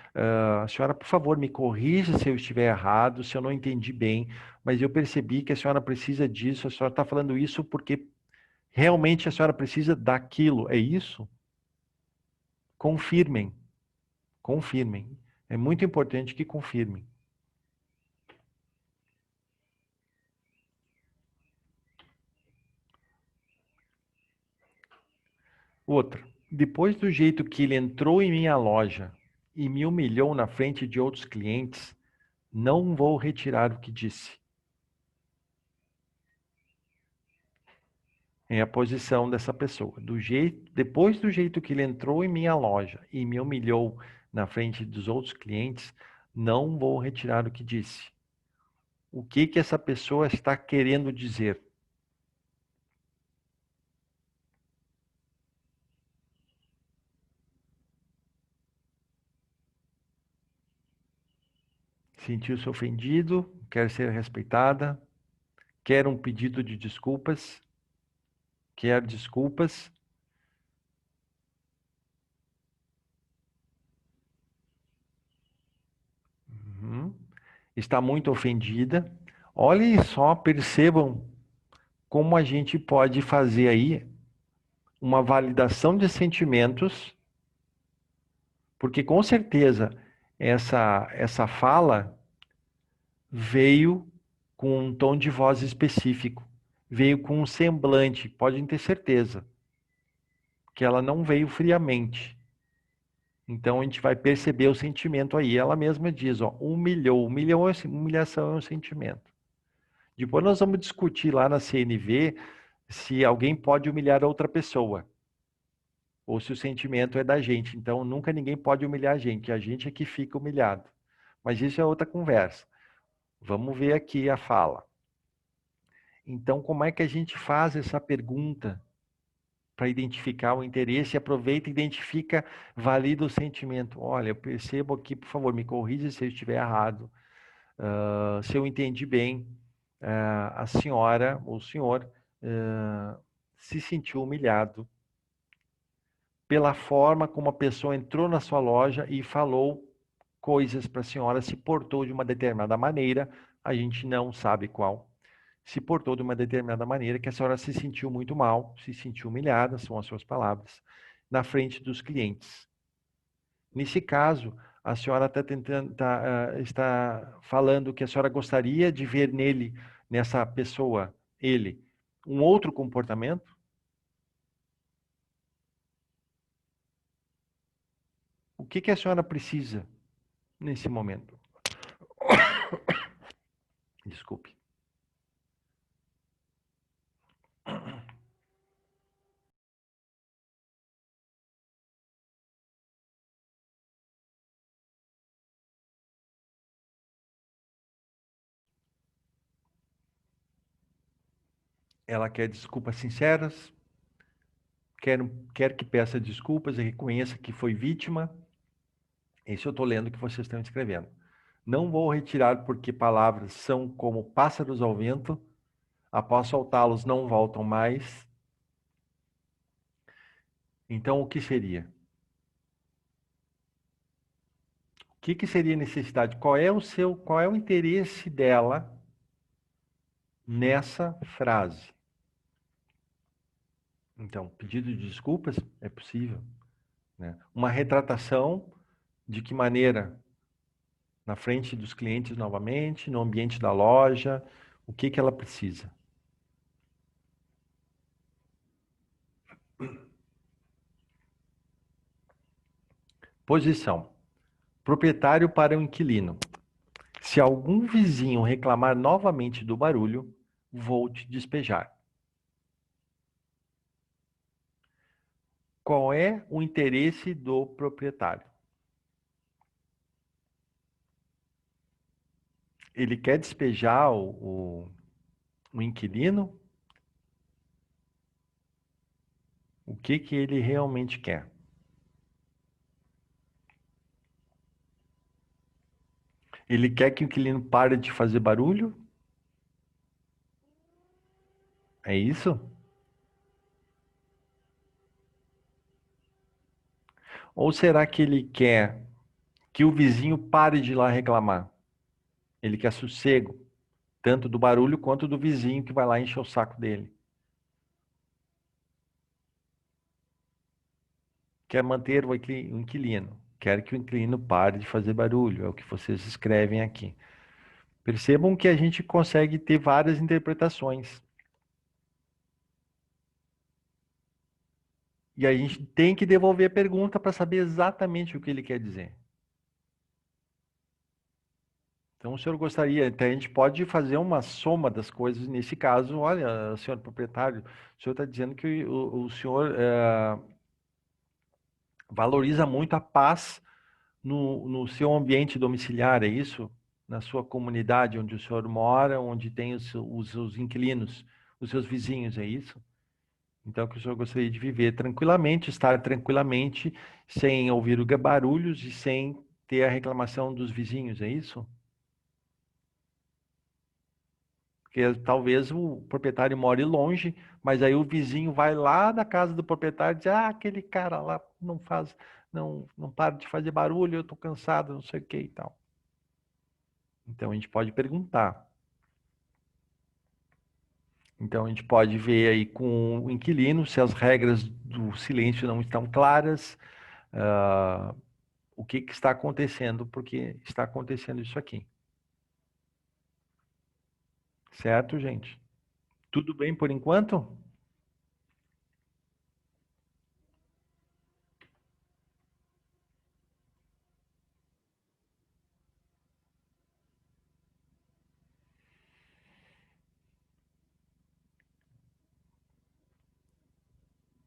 a senhora, por favor, me corrija se eu estiver errado, se eu não entendi bem, mas eu percebi que a senhora precisa disso, a senhora está falando isso porque realmente a senhora precisa daquilo, é isso? Confirmem, confirmem. É muito importante que confirmem. Outra, depois do jeito que ele entrou em minha loja e me humilhou na frente de outros clientes, não vou retirar o que disse. É a posição dessa pessoa. Depois do jeito que ele entrou em minha loja e me humilhou na frente dos outros clientes, não vou retirar o que disse. O que que essa pessoa está querendo dizer? Sentiu-se ofendido, quer ser respeitada, quer um pedido de desculpas, quer desculpas. Uhum. Está muito ofendida. Olhem só, percebam como a gente pode fazer aí uma validação de sentimentos, porque com certeza essa fala veio com um tom de voz específico, veio com um semblante, podem ter certeza, que ela não veio friamente. Então a gente vai perceber o sentimento aí. Ela mesma diz, ó, humilhação é um sentimento. Depois nós vamos discutir lá na CNV se alguém pode humilhar outra pessoa, ou se o sentimento é da gente. Então nunca ninguém pode humilhar a gente é que fica humilhado. Mas isso é outra conversa. Vamos ver aqui a fala. Então, como é que a gente faz essa pergunta para identificar o interesse? Aproveita e identifica, valida o sentimento. Olha, eu percebo aqui, por favor, me corrija se eu estiver errado. Se eu entendi bem, a senhora ou o senhor se sentiu humilhado pela forma como a pessoa entrou na sua loja e falou coisas para a senhora, se portou de uma determinada maneira, a gente não sabe qual. Se portou de uma determinada maneira que a senhora se sentiu muito mal, se sentiu humilhada, são as suas palavras, na frente dos clientes. Nesse caso, a senhora está falando que a senhora gostaria de ver nele, nessa pessoa, ele, um outro comportamento? O que que a senhora precisa nesse momento? Desculpe. Ela quer desculpas sinceras, quer que peça desculpas e reconheça que foi vítima. Isso eu estou lendo o que vocês estão escrevendo. Não vou retirar porque palavras são como pássaros ao vento, após soltá-los não voltam mais. Então, o que seria? O que que seria necessidade? Qual é o interesse dela nessa frase? Então, pedido de desculpas é possível, né? Uma retratação, de que maneira? Na frente dos clientes novamente, no ambiente da loja, o que que ela precisa? Posição. Proprietário para o inquilino. Se algum vizinho reclamar novamente do barulho, vou te despejar. Qual é o interesse do proprietário? Ele quer despejar o inquilino? O que que ele realmente quer? Ele quer que o inquilino pare de fazer barulho? É isso? Ou será que ele quer que o vizinho pare de ir lá reclamar? Ele quer sossego, tanto do barulho quanto do vizinho que vai lá encher o saco dele. Quer manter o inquilino. Quer que o inquilino pare de fazer barulho. É o que vocês escrevem aqui. Percebam que a gente consegue ter várias interpretações. E a gente tem que devolver a pergunta para saber exatamente o que ele quer dizer. Então, o senhor gostaria, até a gente pode fazer uma soma das coisas. Nesse caso, olha, senhor proprietário, o senhor está dizendo que o senhor valoriza muito a paz no seu ambiente domiciliar, é isso? Na sua comunidade onde o senhor mora, onde tem os inquilinos, os seus vizinhos, é isso? Então, que o senhor gostaria de viver tranquilamente, estar tranquilamente, sem ouvir barulhos e sem ter a reclamação dos vizinhos, é isso? Porque talvez o proprietário more longe, mas aí o vizinho vai lá da casa do proprietário e diz: ah, aquele cara lá não para de fazer barulho, eu estou cansado, não sei o que e tal. Então a gente pode perguntar. Então a gente pode ver aí com o inquilino se as regras do silêncio não estão claras, o que está acontecendo, porque está acontecendo isso aqui. Certo, gente? Tudo bem por enquanto?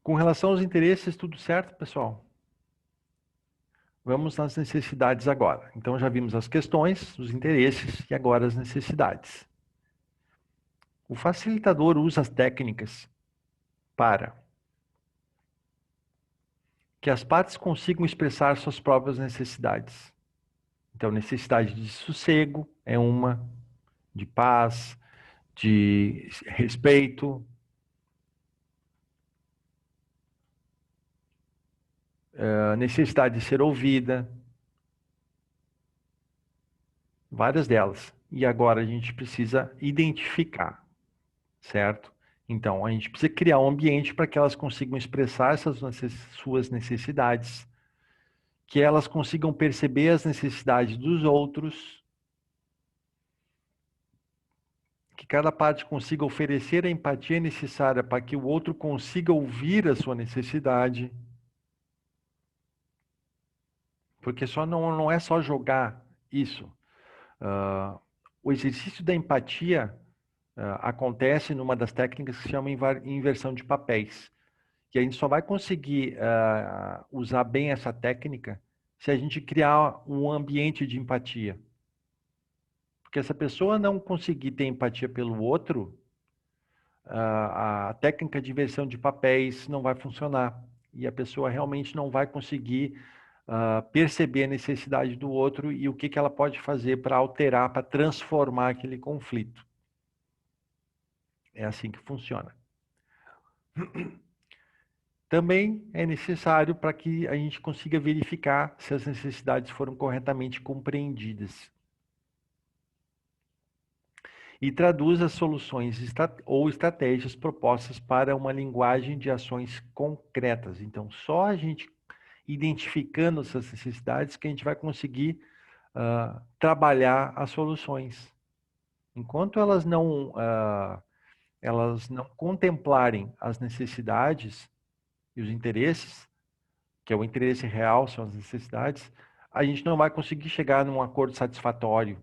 Com relação aos interesses, tudo certo, pessoal? Vamos nas necessidades agora. Então já vimos as questões, os interesses e agora as necessidades. O facilitador usa as técnicas para que as partes consigam expressar suas próprias necessidades. Então, necessidade de sossego é uma, de paz, de respeito, a necessidade de ser ouvida, várias delas. E agora a gente precisa identificar, certo? Então, a gente precisa criar um ambiente para que elas consigam expressar essas suas necessidades, que elas consigam perceber as necessidades dos outros, que cada parte consiga oferecer a empatia necessária para que o outro consiga ouvir a sua necessidade. Porque não é só jogar isso. O exercício da empatia acontece numa das técnicas que se chama inversão de papéis. Que a gente só vai conseguir usar bem essa técnica se a gente criar um ambiente de empatia. Porque se a pessoa não conseguir ter empatia pelo outro, a técnica de inversão de papéis não vai funcionar. E a pessoa realmente não vai conseguir perceber a necessidade do outro e o que ela pode fazer para alterar, para transformar aquele conflito. É assim que funciona. Também é necessário para que a gente consiga verificar se as necessidades foram corretamente compreendidas. E traduz as soluções ou estratégias propostas para uma linguagem de ações concretas. Então, só a gente identificando essas necessidades que a gente vai conseguir trabalhar as soluções. Enquanto elas não contemplarem as necessidades e os interesses, que é o interesse real, são as necessidades, a gente não vai conseguir chegar num acordo satisfatório,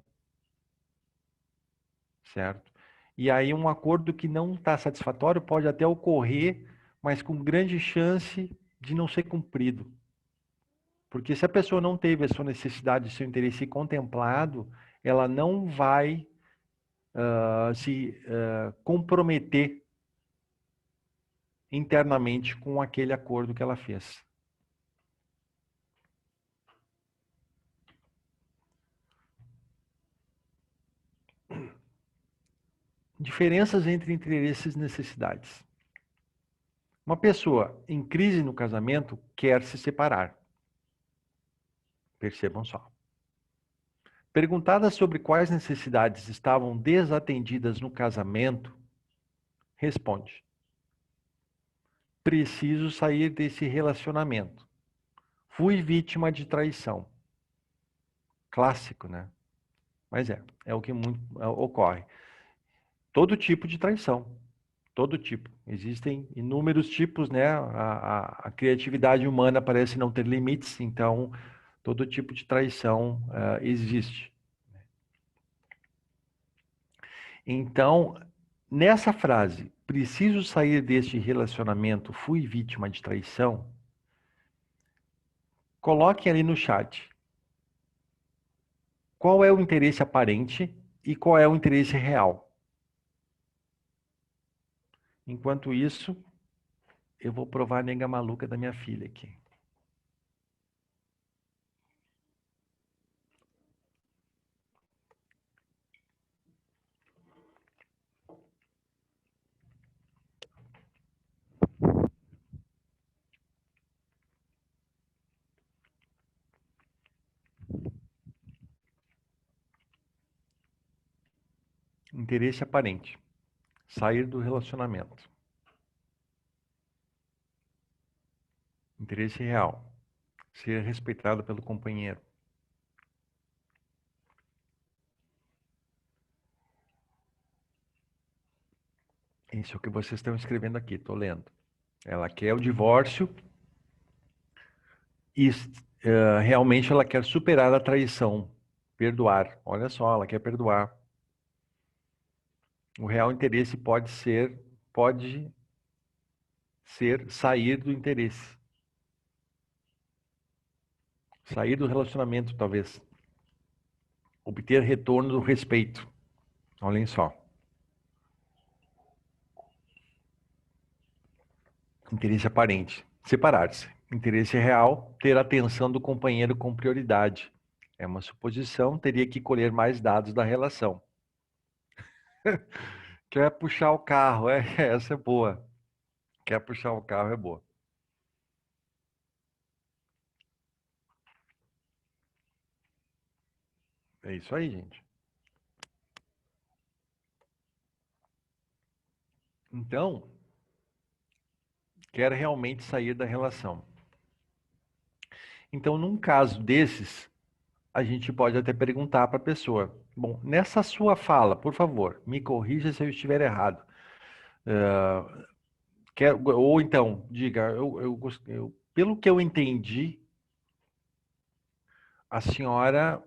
certo? E aí um acordo que não está satisfatório pode até ocorrer, mas com grande chance de não ser cumprido. Porque se a pessoa não teve a sua necessidade, seu interesse contemplado, ela não vai se comprometer internamente com aquele acordo que ela fez. Diferenças entre interesses e necessidades. Uma pessoa em crise no casamento quer se separar. Percebam só. Perguntada sobre quais necessidades estavam desatendidas no casamento, responde: preciso sair desse relacionamento. Fui vítima de traição. Clássico, né? Mas é o que muito ocorre. Todo tipo de traição. Todo tipo. Existem inúmeros tipos, né? A criatividade humana parece não ter limites, então todo tipo de traição existe. Então, nessa frase, preciso sair deste relacionamento, fui vítima de traição, coloque ali no chat qual é o interesse aparente e qual é o interesse real. Enquanto isso, eu vou provar a nega maluca da minha filha aqui. Interesse aparente. Sair do relacionamento. Interesse real. Ser respeitado pelo companheiro. Isso é o que vocês estão escrevendo aqui, estou lendo. Ela quer o divórcio e realmente ela quer superar a traição, perdoar. Olha só, ela quer perdoar. O real interesse pode ser sair do interesse. Sair do relacionamento, talvez. Obter retorno do respeito. Olhem só. Interesse aparente. Separar-se. Interesse real, ter a atenção do companheiro com prioridade. É uma suposição, teria que colher mais dados da relação. Quer puxar o carro, essa é boa. Quer puxar o carro, é boa. É isso aí, gente. Então, quer realmente sair da relação. Então, num caso desses, a gente pode até perguntar para a pessoa: bom, nessa sua fala, por favor, me corrija se eu estiver errado. Ou então, diga, pelo que eu entendi, a senhora,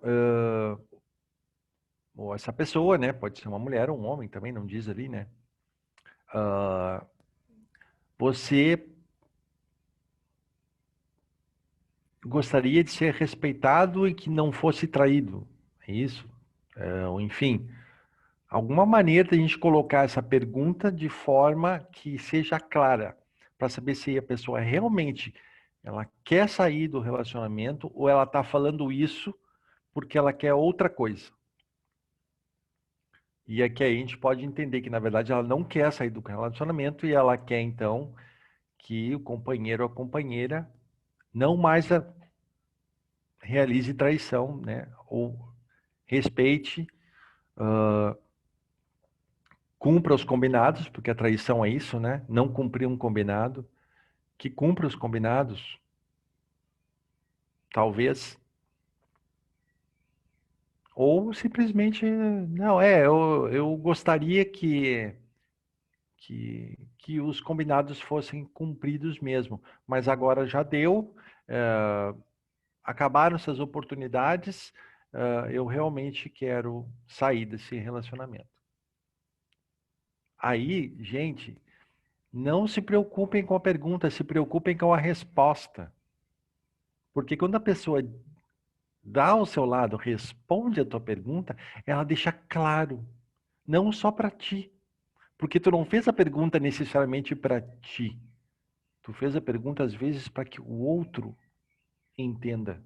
ou essa pessoa, né, pode ser uma mulher ou um homem também, não diz ali, né? Você gostaria de ser respeitado e que não fosse traído, é isso? Ou enfim, alguma maneira de a gente colocar essa pergunta de forma que seja clara, para saber se a pessoa realmente ela quer sair do relacionamento ou ela está falando isso porque ela quer outra coisa. E aqui a gente pode entender que, na verdade, ela não quer sair do relacionamento e ela quer, então, que o companheiro ou a companheira não mais realize traição, né? Ou respeite, cumpra os combinados, porque a traição é isso, né? Não cumprir um combinado, que cumpra os combinados, talvez. Ou simplesmente, não, eu gostaria que os combinados fossem cumpridos mesmo, mas agora já deu, acabaram essas oportunidades, eu realmente quero sair desse relacionamento. Aí, gente, não se preocupem com a pergunta, se preocupem com a resposta. Porque quando a pessoa dá ao seu lado, responde a tua pergunta, ela deixa claro, não só para ti. Porque tu não fez a pergunta necessariamente para ti. Tu fez a pergunta às vezes para que o outro entenda,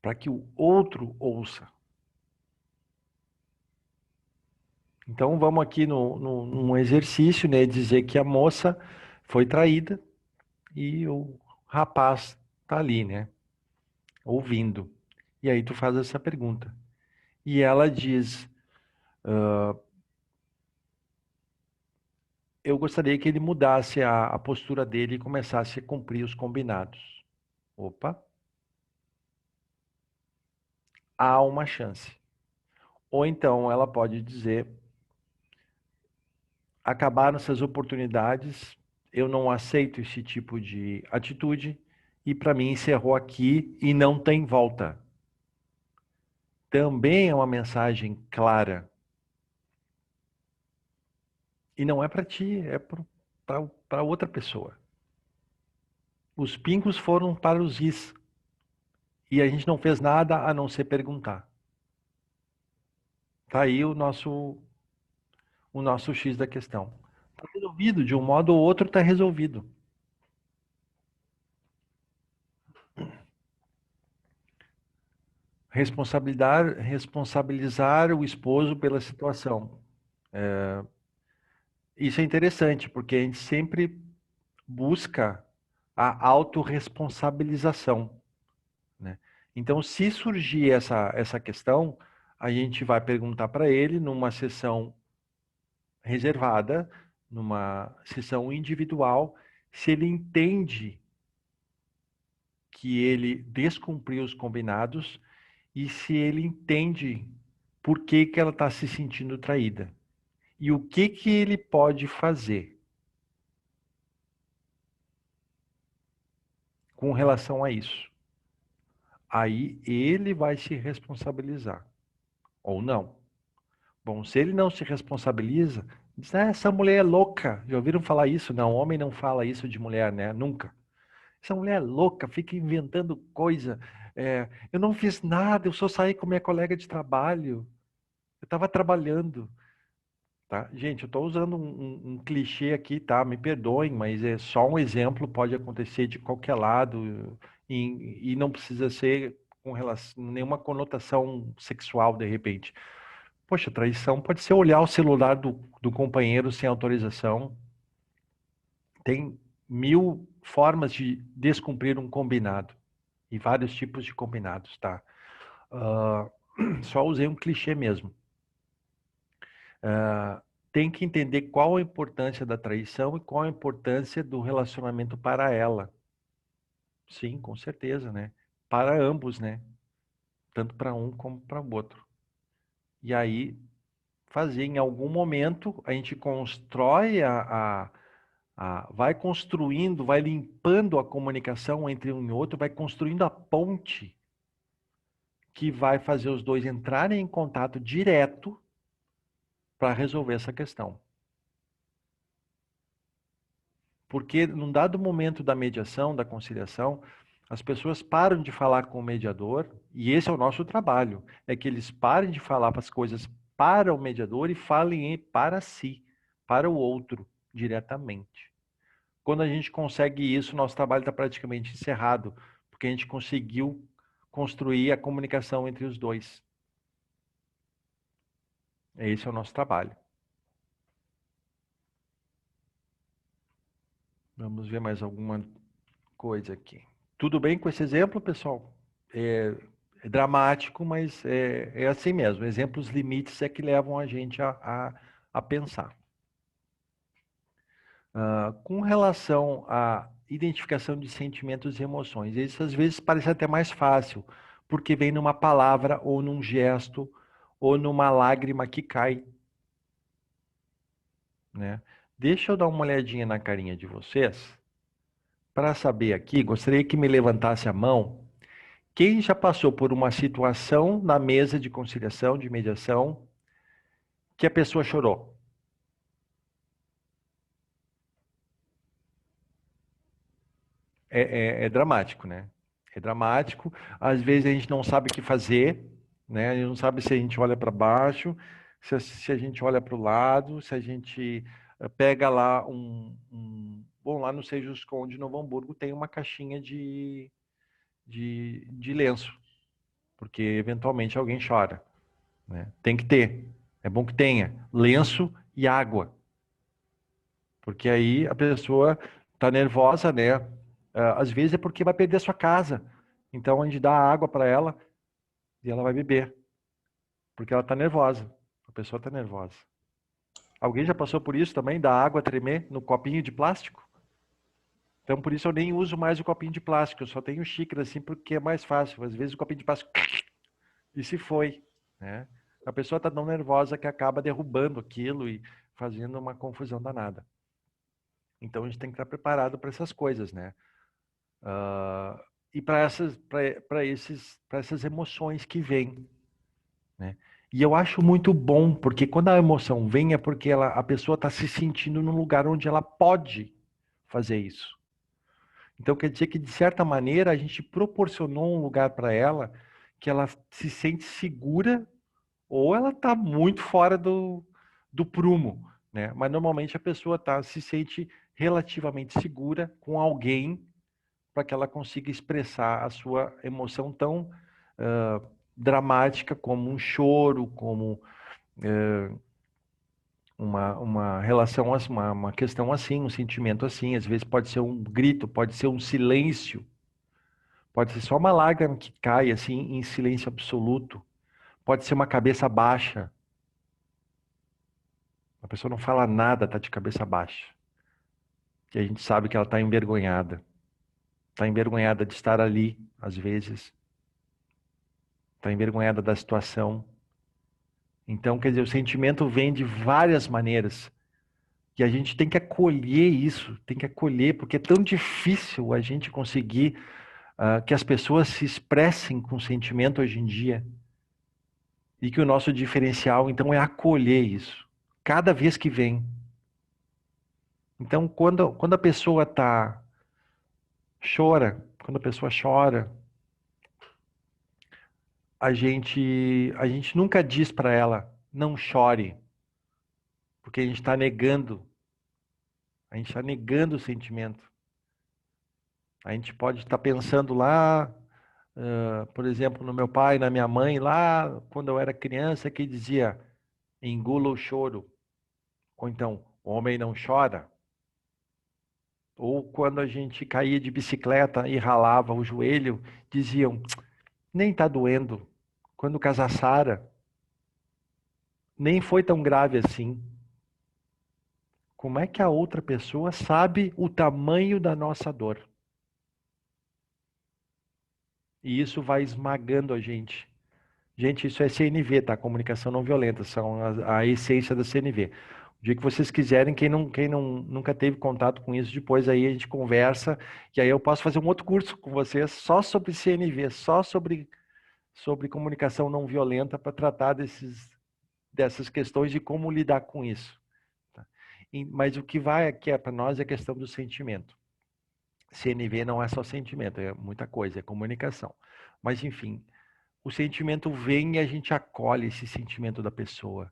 para que o outro ouça. Então vamos aqui num exercício, né? Dizer que a moça foi traída e o rapaz tá ali, né? Ouvindo. E aí tu faz essa pergunta. E ela diz: eu gostaria que ele mudasse a postura dele e começasse a cumprir os combinados. Opa, há uma chance. Ou então ela pode dizer: acabaram essas oportunidades, eu não aceito esse tipo de atitude e para mim encerrou aqui e não tem volta. Também é uma mensagem clara. E não é para ti, é para outra pessoa. Os pingos foram para os is. E a gente não fez nada a não ser perguntar. Tá aí o nosso X da questão. Está resolvido, de um modo ou outro está resolvido. Responsabilizar o esposo pela situação. Isso é interessante, porque a gente sempre busca a autorresponsabilização, né? Então, se surgir essa questão, a gente vai perguntar para ele numa sessão reservada, numa sessão individual, se ele entende que ele descumpriu os combinados e se ele entende por que que ela está se sentindo traída e o que que ele pode fazer com relação a isso. Aí ele vai se responsabilizar ou não. Bom, se ele não se responsabiliza, diz: "Ah, essa mulher é louca." Já ouviram falar isso? Não, homem não fala isso de mulher, né? Nunca. Essa mulher é louca, fica inventando coisa. Eu não fiz nada, eu só saí com minha colega de trabalho. Eu estava trabalhando. Tá? Gente, eu estou usando um clichê aqui, tá? Me perdoem, mas é só um exemplo, pode acontecer de qualquer lado e não precisa ser com relação, nenhuma conotação sexual, de repente. Poxa, traição pode ser olhar o celular do companheiro sem autorização. Tem mil formas de descumprir um combinado e vários tipos de combinados, tá? Ah, só usei um clichê mesmo. Tem que entender qual a importância da traição e qual a importância do relacionamento para ela. Sim, com certeza, né? Para ambos, né? Tanto para um como para o outro. E aí, fazer em algum momento, a gente constrói vai construindo, vai limpando a comunicação entre um e outro, vai construindo a ponte que vai fazer os dois entrarem em contato direto para resolver essa questão. Porque num dado momento da mediação, da conciliação, as pessoas param de falar com o mediador, e esse é o nosso trabalho, é que eles parem de falar as coisas para o mediador e falem para si, para o outro, diretamente. Quando a gente consegue isso, nosso trabalho está praticamente encerrado, porque a gente conseguiu construir a comunicação entre os dois. Esse é o nosso trabalho. Vamos ver mais alguma coisa aqui. Tudo bem com esse exemplo, pessoal? É dramático, mas é assim mesmo. Exemplos limites é que levam a gente a pensar. Com relação à identificação de sentimentos e emoções, isso às vezes parece até mais fácil, porque vem numa palavra, ou num gesto, ou numa lágrima que cai, né? Deixa eu dar uma olhadinha na carinha de vocês, para saber aqui, gostaria que me levantasse a mão. Quem já passou por uma situação na mesa de conciliação, de mediação, que a pessoa chorou? É dramático, né? É dramático. Às vezes a gente não sabe o que fazer, né? A gente não sabe se a gente olha para baixo, se a gente olha para o lado, se a gente pega lá Bom, lá no Sejos Conde, Novo Hamburgo, tem uma caixinha de lenço, porque eventualmente alguém chora, né? Tem que ter. É bom que tenha lenço e água, porque aí a pessoa está nervosa, né? Às vezes é porque vai perder a sua casa. Então a gente dá água para ela e ela vai beber, porque ela está nervosa. A pessoa está nervosa. Alguém já passou por isso também, da água tremer no copinho de plástico? Então por isso eu nem uso mais o copinho de plástico, eu só tenho xícara assim porque é mais fácil. Às vezes o copinho de plástico e se foi, né? A pessoa está tão nervosa que acaba derrubando aquilo e fazendo uma confusão danada. Então a gente tem que estar preparado para essas coisas, né? E para essas emoções que vêm, né? E eu acho muito bom, porque quando a emoção vem é porque a pessoa está se sentindo num lugar onde ela pode fazer isso. Então quer dizer que, de certa maneira, a gente proporcionou um lugar para ela que ela se sente segura ou ela está muito fora do prumo, né? Mas normalmente a pessoa se sente relativamente segura com alguém para que ela consiga expressar a sua emoção tão dramática como um choro, como uma relação, uma questão assim, um sentimento assim. Às vezes pode ser um grito, pode ser um silêncio, pode ser só uma lágrima que cai assim em silêncio absoluto, pode ser uma cabeça baixa. A pessoa não fala nada, está de cabeça baixa. E a gente sabe que ela está envergonhada. Está envergonhada de estar ali, às vezes. Está envergonhada da situação. Então, quer dizer, o sentimento vem de várias maneiras. E a gente tem que acolher isso, tem que acolher, porque é tão difícil a gente conseguir que as pessoas se expressem com sentimento hoje em dia. E que o nosso diferencial, então, é acolher isso. Cada vez que vem. Então, quando a pessoa quando a pessoa chora, a gente nunca diz para ela, não chore, porque a gente está negando o sentimento. A gente pode estar pensando lá, por exemplo, no meu pai, na minha mãe, lá quando eu era criança, que dizia, engula o choro, ou então, o homem não chora. Ou quando a gente caía de bicicleta e ralava o joelho, diziam, nem está doendo. Quando casa Sara, nem foi tão grave assim. Como é que a outra pessoa sabe o tamanho da nossa dor? E isso vai esmagando a gente. Gente, isso é CNV, tá? Comunicação não violenta, são a essência da CNV. O dia que vocês quiserem, quem não nunca teve contato com isso, depois aí a gente conversa, e aí eu posso fazer um outro curso com vocês só sobre CNV, só sobre comunicação não violenta para tratar dessas questões de como lidar com isso. Tá? Mas o que vai aqui para nós é a questão do sentimento. CNV não é só sentimento, é muita coisa, é comunicação. Mas, enfim, o sentimento vem e a gente acolhe esse sentimento da pessoa.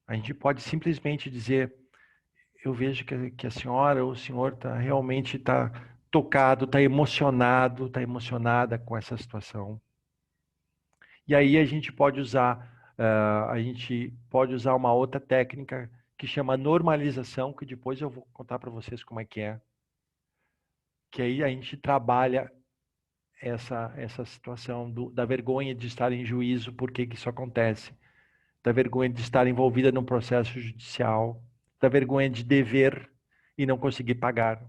A gente pode simplesmente dizer, eu vejo que a senhora ou o senhor realmente está tocado, está emocionado, está emocionada com essa situação. E aí a gente pode usar uma outra técnica que chama normalização, que depois eu vou contar para vocês como é. Que aí a gente trabalha essa situação da vergonha de estar em juízo, por que isso acontece, da vergonha de estar envolvida num processo judicial, da vergonha de dever e não conseguir pagar.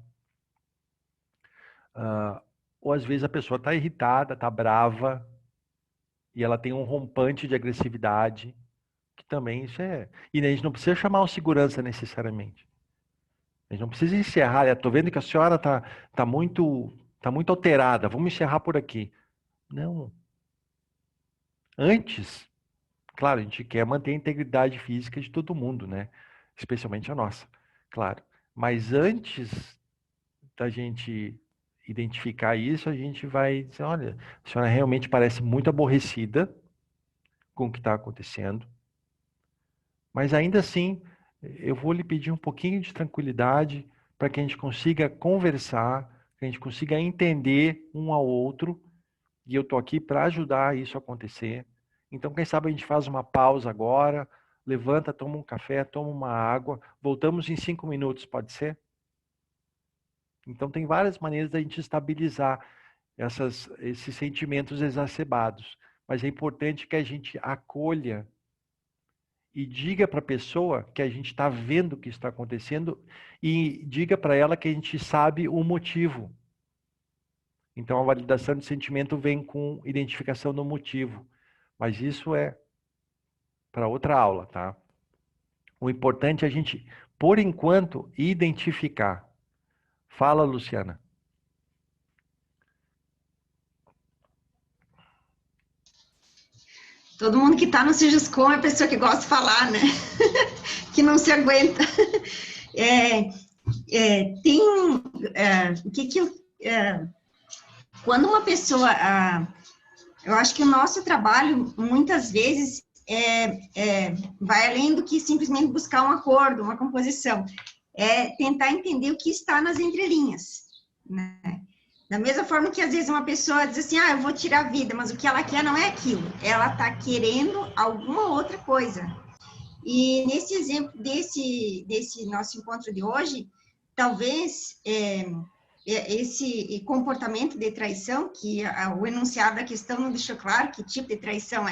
Ou às vezes a pessoa está irritada, está brava, e ela tem um rompante de agressividade, que também isso é... E a gente não precisa chamar o segurança necessariamente. A gente não precisa encerrar. Estou vendo que a senhora tá muito alterada, vamos encerrar por aqui. Não. Antes, claro, a gente quer manter a integridade física de todo mundo, né? Especialmente a nossa, claro. Mas antes da gente identificar isso, a gente vai dizer, olha, a senhora realmente parece muito aborrecida com o que está acontecendo, mas ainda assim, eu vou lhe pedir um pouquinho de tranquilidade para que a gente consiga conversar, que a gente consiga entender um ao outro, e eu estou aqui para ajudar isso a acontecer. Então, quem sabe a gente faz uma pausa agora, levanta, toma um café, toma uma água, voltamos em 5 minutos, pode ser? Então, tem várias maneiras da gente estabilizar esses sentimentos exacerbados. Mas é importante que a gente acolha e diga para a pessoa que a gente está vendo o que está acontecendo e diga para ela que a gente sabe o motivo. Então, a validação de sentimento vem com identificação do motivo. Mas isso é para outra aula, tá? O importante é a gente, por enquanto, identificar. Fala, Luciana. Todo mundo que está no Sijuscom é pessoa que gosta de falar, né? Que não se aguenta. Tem o que que eu... quando uma pessoa... eu acho que o nosso trabalho, muitas vezes, vai além do que simplesmente buscar um acordo, uma composição. É tentar entender o que está nas entrelinhas, né? Da mesma forma que, às vezes, uma pessoa diz assim, eu vou tirar a vida, mas o que ela quer não é aquilo. Ela está querendo alguma outra coisa. E nesse exemplo desse nosso encontro de hoje, talvez esse comportamento de traição, que o enunciado da questão não deixou claro que tipo de traição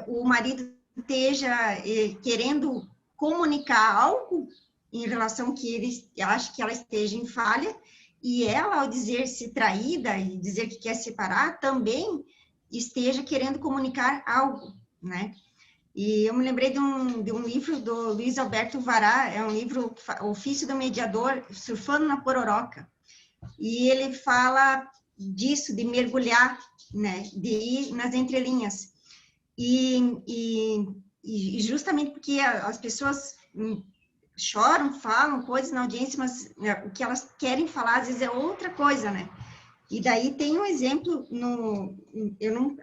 o marido esteja querendo comunicar algo em relação que ele acha que ela esteja em falha, e ela, ao dizer-se traída e dizer que quer separar, também esteja querendo comunicar algo, né? E eu me lembrei de um livro do Luiz Alberto Vará, é um livro, Ofício do Mediador, Surfando na Pororoca, e ele fala disso, de mergulhar, né, de ir nas entrelinhas, e justamente porque as pessoas choram, falam coisas na audiência, mas o que elas querem falar, às vezes, é outra coisa, né? E daí tem um exemplo,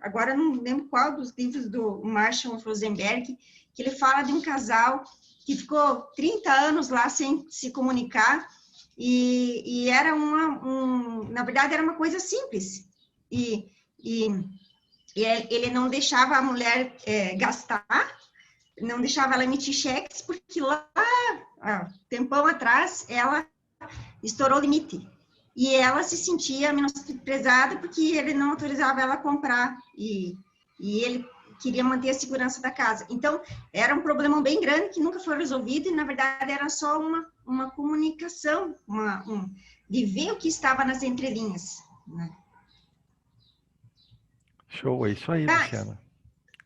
agora não lembro qual dos livros do Marshall Rosenberg, que ele fala de um casal que ficou 30 anos lá sem se comunicar, e era na verdade, era uma coisa simples. E ele não deixava a mulher gastar, não deixava ela emitir cheques, porque lá, tempão atrás, ela estourou o limite. E ela se sentia menosprezada porque ele não autorizava ela a comprar. E ele queria manter a segurança da casa. Então, era um problema bem grande que nunca foi resolvido. E, na verdade, era só uma comunicação, de ver o que estava nas entrelinhas, né? Show, é isso aí, Luciana.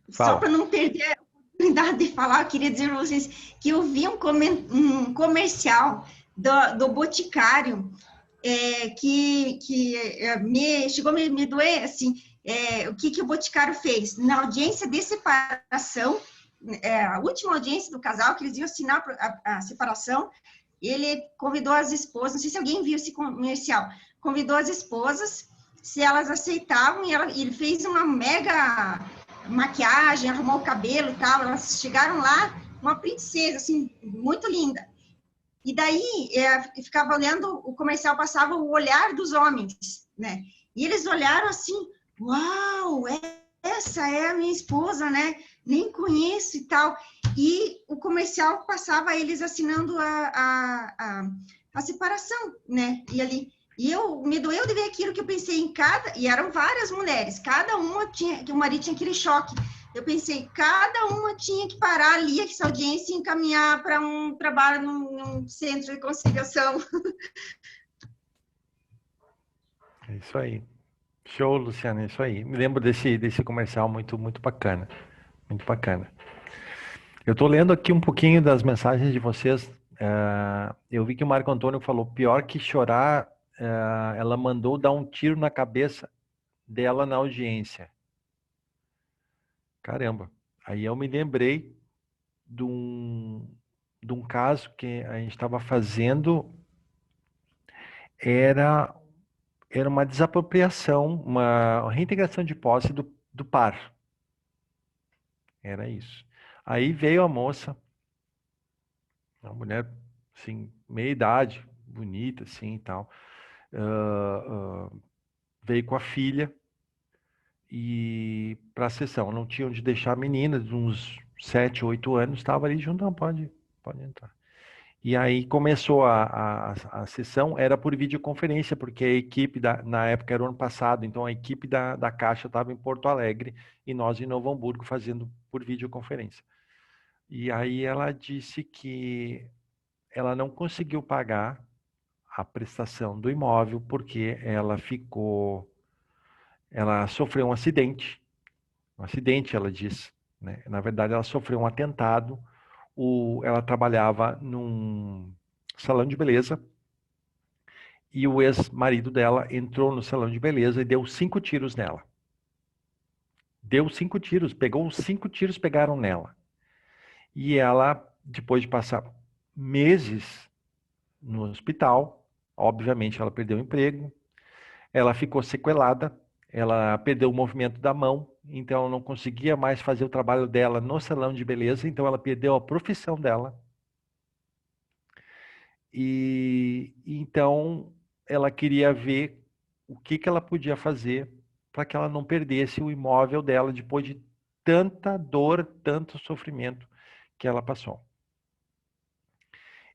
Só para não perder a oportunidade de falar, eu queria dizer para vocês que eu vi um comercial do Boticário, que chegou a me doer, assim, o que o Boticário fez? Na audiência de separação, a última audiência do casal, que eles iam assinar a separação, ele convidou as esposas, não sei se alguém viu esse comercial, convidou as esposas, se elas aceitavam, e ele fez uma mega maquiagem, arrumou o cabelo e tal, elas chegaram lá, uma princesa, assim, muito linda. E daí, ficava olhando, o comercial passava o olhar dos homens, né? E eles olharam assim, uau, essa é a minha esposa, né? Nem conheço e tal. E o comercial passava eles assinando a separação, né? E ali... E me doeu de ver aquilo que eu pensei em e eram várias mulheres, cada uma tinha, que o marido tinha aquele choque. Eu pensei, cada uma tinha que parar ali essa audiência e encaminhar para um trabalho num centro de conciliação. É isso aí. Show, Luciana, é isso aí. Me lembro desse comercial muito, muito bacana. Muito bacana. Eu estou lendo aqui um pouquinho das mensagens de vocês. Eu vi que o Marco Antônio falou, pior que chorar, ela mandou dar um tiro na cabeça dela na audiência. Caramba. Aí eu me lembrei de um caso que a gente estava fazendo, era uma desapropriação, uma reintegração de posse do par. Era isso. Aí veio a moça, uma mulher, assim, meia idade, bonita, assim, e tal. Veio com a filha e para a sessão. Não tinha onde deixar a menina de uns 7, 8 anos, estava ali junto, não, pode entrar. E aí começou a sessão, era por videoconferência, porque a equipe, na época era o ano passado, então a equipe da Caixa estava em Porto Alegre e nós em Novo Hamburgo fazendo por videoconferência. E aí ela disse que ela não conseguiu pagar a prestação do imóvel porque ela sofreu um acidente, ela disse, né? Na verdade, ela sofreu um atentado. Ela trabalhava num salão de beleza e o ex-marido dela entrou no salão de beleza e deu 5 tiros nela. Deu 5 tiros, pegou os 5 tiros, pegaram nela. E ela, depois de passar meses no hospital, obviamente ela perdeu o emprego, ela ficou sequelada, ela perdeu o movimento da mão, então ela não conseguia mais fazer o trabalho dela no salão de beleza, então ela perdeu a profissão dela. E então ela queria ver o que ela podia fazer para que ela não perdesse o imóvel dela depois de tanta dor, tanto sofrimento que ela passou.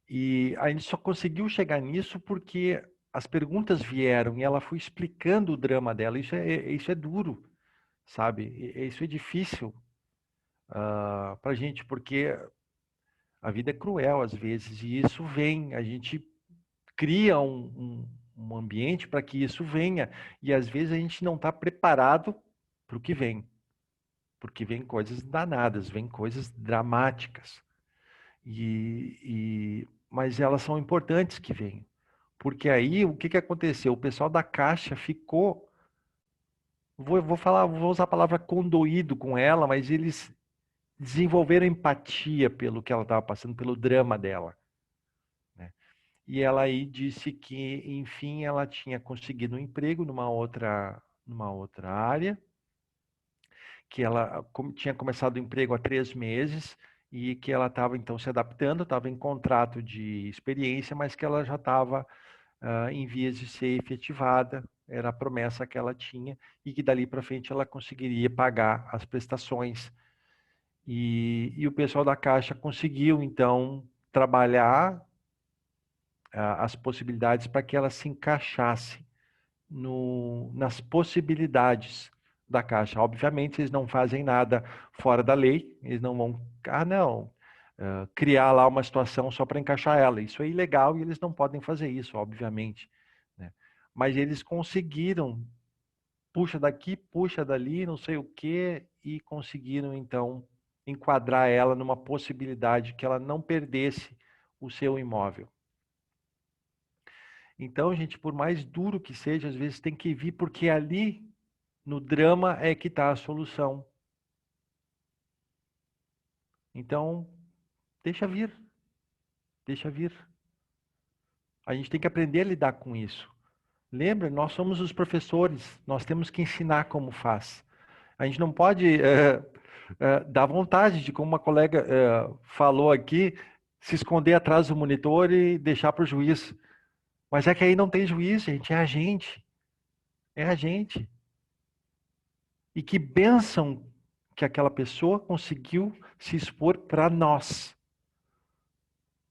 E a gente só conseguiu chegar nisso porque as perguntas vieram e ela foi explicando o drama dela. Isso é duro, sabe? Isso é difícil para a gente, porque a vida é cruel às vezes e isso vem, a gente cria um ambiente para que isso venha e às vezes a gente não está preparado para o que vem, porque vem coisas danadas, vem coisas dramáticas. Mas elas são importantes que venham. Porque aí, o que aconteceu? O pessoal da Caixa ficou, vou usar a palavra condoído com ela, mas eles desenvolveram empatia pelo que ela estava passando, pelo drama dela, né? E ela aí disse que, enfim, ela tinha conseguido um emprego numa outra área, que ela tinha começado o emprego há 3 meses e que ela estava então se adaptando, estava em contrato de experiência, mas que ela já estava em vias de ser efetivada, era a promessa que ela tinha, e que dali para frente ela conseguiria pagar as prestações. E o pessoal da Caixa conseguiu, então, trabalhar as possibilidades para que ela se encaixasse nas possibilidades da Caixa. Obviamente, eles não fazem nada fora da lei, eles não vão, criar lá uma situação só para encaixar ela. Isso é ilegal e eles não podem fazer isso, obviamente, né? Mas eles conseguiram, puxa daqui, puxa dali, não sei o quê, e conseguiram, então, enquadrar ela numa possibilidade que ela não perdesse o seu imóvel. Então, gente, por mais duro que seja, às vezes tem que vir, porque ali, no drama, é que está a solução. Então, deixa vir. Deixa vir. A gente tem que aprender a lidar com isso. Lembra, nós somos os professores, nós temos que ensinar como faz. A gente não pode dar vontade de, como uma colega falou aqui, se esconder atrás do monitor e deixar para o juiz. Mas é que aí não tem juiz, gente, é a gente. É a gente. E que bênção que aquela pessoa conseguiu se expor para nós,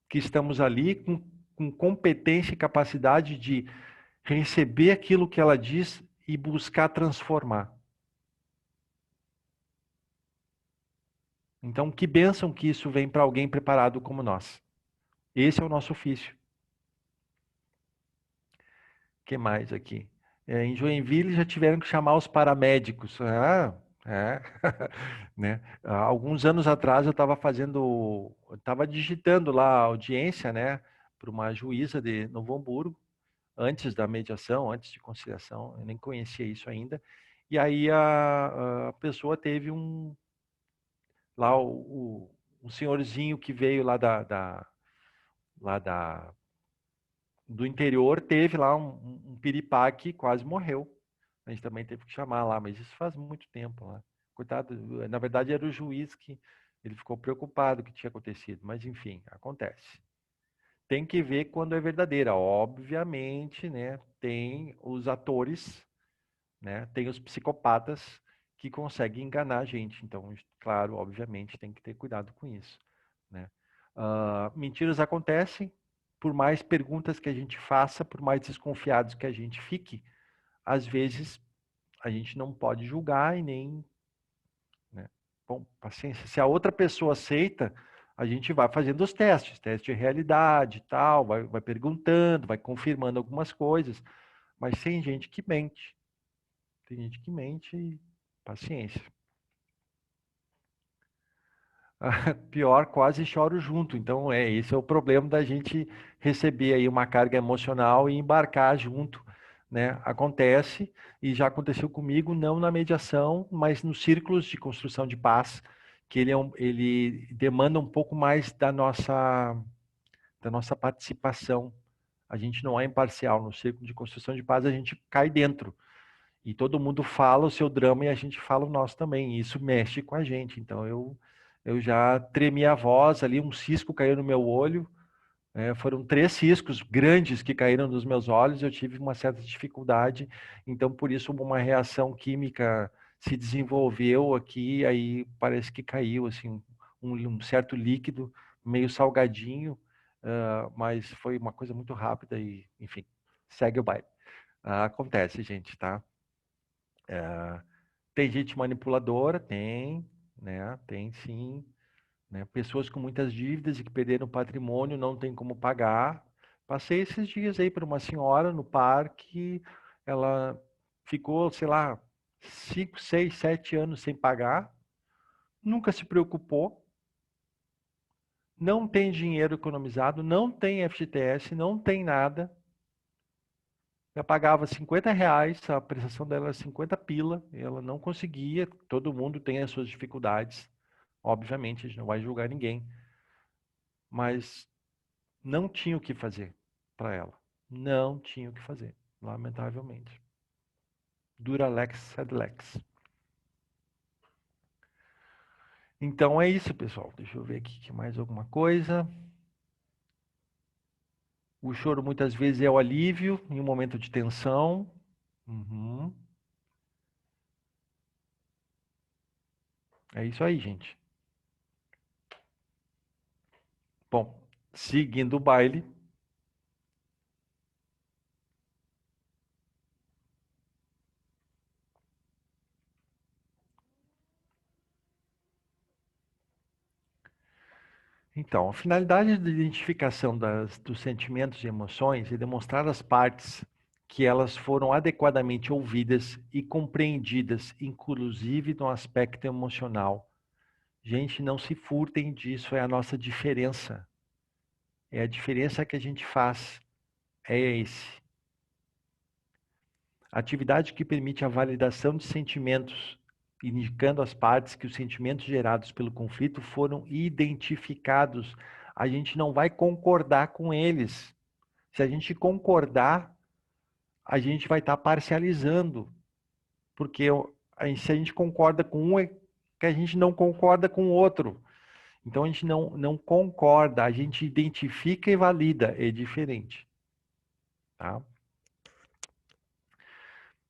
que estamos ali com competência e capacidade de receber aquilo que ela diz e buscar transformar. Então, que bênção que isso vem para alguém preparado como nós. Esse é o nosso ofício. O que mais aqui? Em Joinville já tiveram que chamar os paramédicos. Né? Alguns anos atrás eu estava digitando lá a audiência, né, para uma juíza de Novo Hamburgo, antes da mediação, antes de conciliação, eu nem conhecia isso ainda. E aí a pessoa teve lá um senhorzinho que veio lá do interior, teve lá um piripaque, quase morreu. A gente também teve que chamar lá, mas isso faz muito tempo lá. Coitado, na verdade era o juiz que ele ficou preocupado com o que tinha acontecido, mas enfim, acontece. Tem que ver quando é verdadeira. Obviamente, né, tem os atores, né, tem os psicopatas que consegue enganar a gente. Então, claro, obviamente, tem que ter cuidado com isso, né? Mentiras acontecem, por mais perguntas que a gente faça, por mais desconfiados que a gente fique, às vezes a gente não pode julgar e nem, né? Bom, paciência. Se a outra pessoa aceita, a gente vai fazendo os testes, teste de realidade e tal, vai perguntando, vai confirmando algumas coisas, mas tem gente que mente. Tem gente que mente e paciência. Pior, quase choro junto. Então, esse é o problema da gente receber aí uma carga emocional e embarcar junto, né? Acontece, e já aconteceu comigo, não na mediação, mas nos círculos de construção de paz, que ele demanda um pouco mais da nossa participação. A gente não é imparcial. No círculo de construção de paz, a gente cai dentro. E todo mundo fala o seu drama e a gente fala o nosso também. E isso mexe com a gente. Então, eu já tremi a voz ali, um cisco caiu no meu olho. Foram 3 ciscos grandes que caíram nos meus olhos. Eu tive uma certa dificuldade. Então, por isso, uma reação química se desenvolveu aqui. Aí parece que caiu assim, um certo líquido, meio salgadinho. Mas foi uma coisa muito rápida e, enfim, segue o baile. Acontece, gente, tá? Tem gente manipuladora? Tem, né? Tem sim. Né? Pessoas com muitas dívidas e que perderam patrimônio, não tem como pagar. Passei esses dias aí por uma senhora no parque, ela ficou, sei lá, 5, 6, 7 anos sem pagar, nunca se preocupou, não tem dinheiro economizado, não tem FGTS, não tem nada. Ela pagava R$ 50, a prestação dela era 50 pila, ela não conseguia, todo mundo tem as suas dificuldades, obviamente, a gente não vai julgar ninguém, mas não tinha o que fazer para ela, não tinha o que fazer, lamentavelmente. Dura lex sed lex. Então é isso, pessoal, deixa eu ver aqui que mais alguma coisa. O choro muitas vezes é o alívio em um momento de tensão. Uhum. É isso aí, gente. Bom, seguindo o baile. Então, a finalidade da identificação dos sentimentos e emoções é demonstrar às partes que elas foram adequadamente ouvidas e compreendidas, inclusive no aspecto emocional. Gente, não se furtem disso, é a nossa diferença. É a diferença que a gente faz. É esse. Atividade que permite a validação de sentimentos, indicando às partes que os sentimentos gerados pelo conflito foram identificados. A gente não vai concordar com eles. Se a gente concordar, a gente vai estar parcializando. Porque se a gente concorda com um, é que a gente não concorda com o outro. Então a gente não concorda, a gente identifica e valida, é diferente. Tá?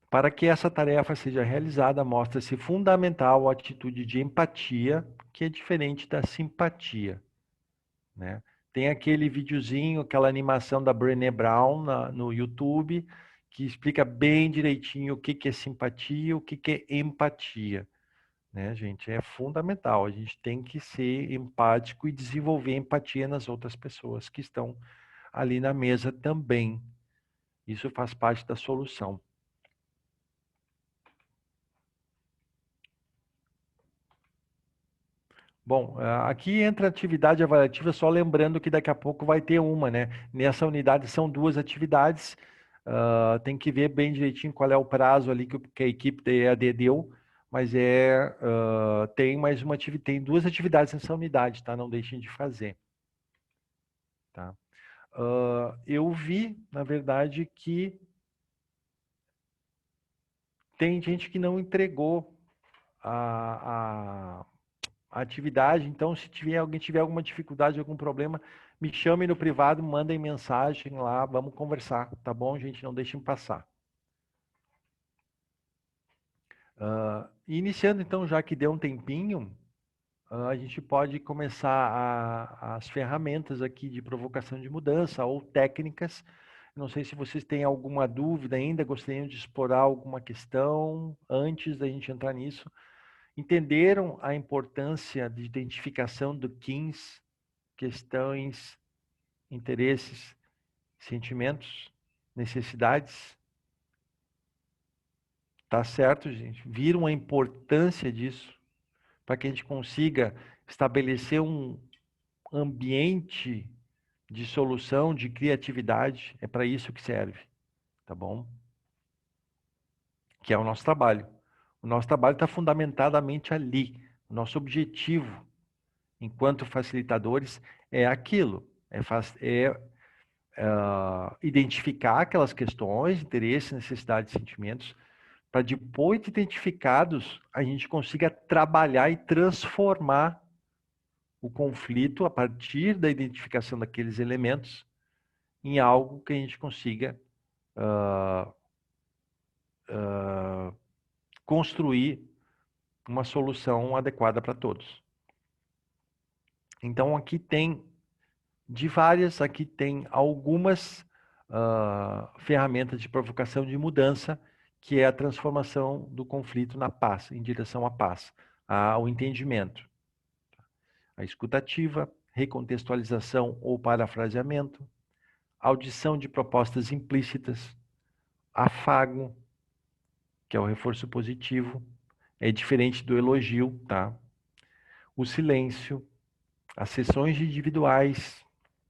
Para que essa tarefa seja realizada, mostra-se fundamental a atitude de empatia, que é diferente da simpatia. Né? Tem aquele videozinho, aquela animação da Brené Brown no YouTube, que explica bem direitinho o que é simpatia e o que é empatia. Né, gente? É fundamental. A gente tem que ser empático e desenvolver empatia nas outras pessoas que estão ali na mesa também. Isso faz parte da solução. Bom, aqui entra atividade avaliativa, só lembrando que daqui a pouco vai ter uma, né? Nessa unidade são 2 atividades, tem que ver bem direitinho qual é o prazo ali que a equipe da EAD deu, mas tem mais uma atividade, tem 2 atividades nessa unidade, tá? Não deixem de fazer, tá? Eu vi, na verdade, que tem gente que não entregou a atividade, então se alguém tiver alguma dificuldade, algum problema, me chamem no privado, mandem mensagem lá, vamos conversar, tá bom, gente? Não deixem passar. Iniciando então, já que deu um tempinho, a gente pode começar as ferramentas aqui de provocação de mudança ou técnicas. Não sei se vocês têm alguma dúvida ainda, gostariam de explorar alguma questão antes da gente entrar nisso. Entenderam a importância de identificação do KINS, questões, interesses, sentimentos, necessidades? Tá certo, gente? Viram a importância disso para que a gente consiga estabelecer um ambiente de solução, de criatividade? É para isso que serve, tá bom? Que é o nosso trabalho. O nosso trabalho está fundamentadamente ali. O nosso objetivo, enquanto facilitadores, é aquilo. Identificar aquelas questões, interesses, necessidades e sentimentos, para depois de identificados, a gente consiga trabalhar e transformar o conflito a partir da identificação daqueles elementos em algo que a gente consiga construir uma solução adequada para todos. Então aqui tem aqui tem algumas ferramentas de provocação de mudança, que é a transformação do conflito na paz, em direção à paz, ao entendimento. A escutativa, recontextualização ou parafraseamento, audição de propostas implícitas, afago, que é o reforço positivo, é diferente do elogio, tá? O silêncio, as sessões individuais,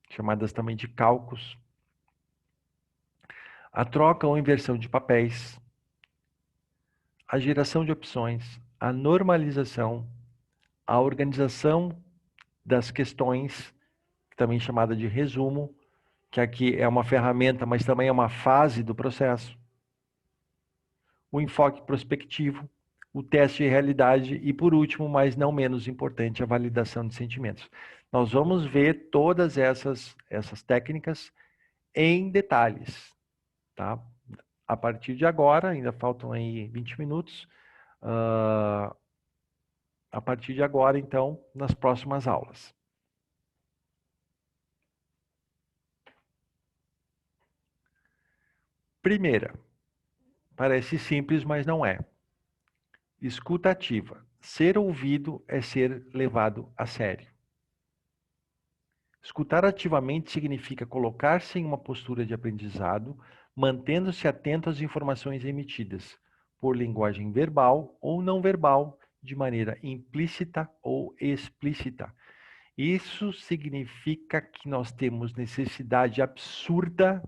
chamadas também de cálculos, a troca ou inversão de papéis, a geração de opções, a normalização, a organização das questões, também chamada de resumo, que aqui é uma ferramenta, mas também é uma fase do processo, o enfoque prospectivo, o teste de realidade e, por último, mas não menos importante, a validação de sentimentos. Nós vamos ver todas essas técnicas em detalhes, tá? A partir de agora, ainda faltam aí 20 minutos, a partir de agora, então, nas próximas aulas. Primeira, parece simples, mas não é. Escuta ativa. Ser ouvido é ser levado a sério. Escutar ativamente significa colocar-se em uma postura de aprendizado, mantendo-se atento às informações emitidas, por linguagem verbal ou não verbal, de maneira implícita ou explícita. Isso significa que nós temos necessidade absurda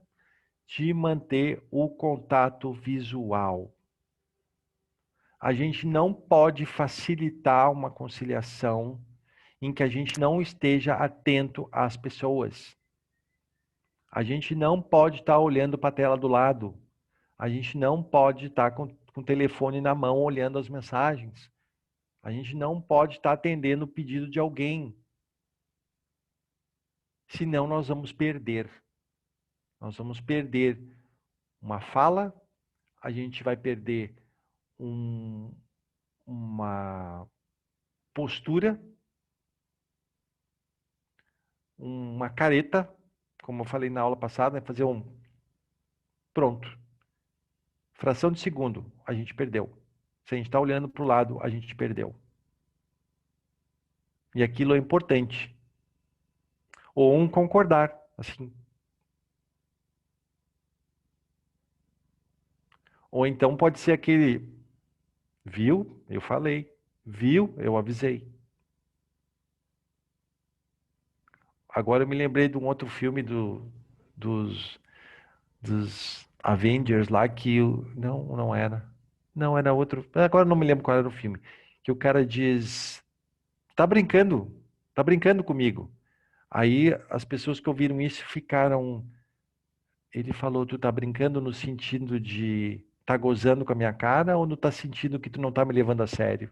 de manter o contato visual. A gente não pode facilitar uma conciliação em que a gente não esteja atento às pessoas. A gente não pode estar olhando para a tela do lado. A gente não pode estar com o telefone na mão olhando as mensagens. A gente não pode estar atendendo o pedido de alguém. Senão nós vamos perder. Nós vamos perder uma fala, a gente vai perder uma postura, uma careta, como eu falei na aula passada, né? Fazer um pronto. Fração de segundo, a gente perdeu. Se a gente está olhando para o lado, a gente perdeu. E aquilo é importante. Ou um concordar, assim. Ou então pode ser aquele, viu? Eu falei. Viu? Eu avisei. Agora eu me lembrei de um outro filme dos Avengers lá que não era. Não, era outro. Agora eu não me lembro qual era o filme. Que o cara diz, tá brincando comigo. Aí as pessoas que ouviram isso ficaram. Ele falou, tu tá brincando no sentido de tá gozando com a minha cara ou não tá sentindo que tu não tá me levando a sério?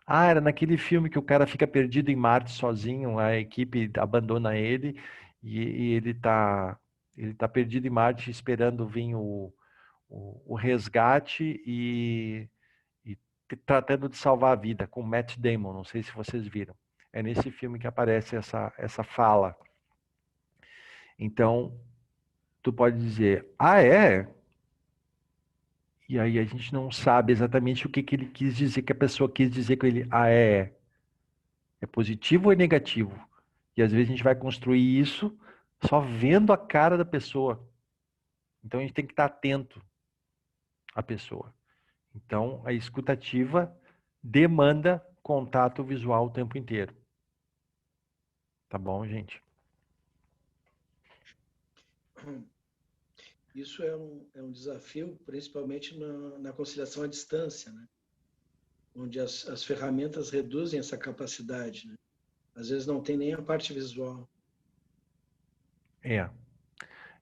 Ah, era naquele filme que o cara fica perdido em Marte sozinho, a equipe abandona ele e ele tá perdido em Marte esperando vir o o resgate e tratando de salvar a vida, com Matt Damon, não sei se vocês viram. É nesse filme que aparece essa fala. Então, tu pode dizer, é? E aí a gente não sabe exatamente o que ele quis dizer, que a pessoa quis dizer com ele, é. É positivo ou é negativo? E às vezes a gente vai construir isso só vendo a cara da pessoa. Então a gente tem que estar atento à pessoa. Então a escutativa demanda contato visual o tempo inteiro. Tá bom, gente? Isso é um desafio, principalmente na conciliação à distância, né? Onde as ferramentas reduzem essa capacidade. Né? Às vezes não tem nem a parte visual.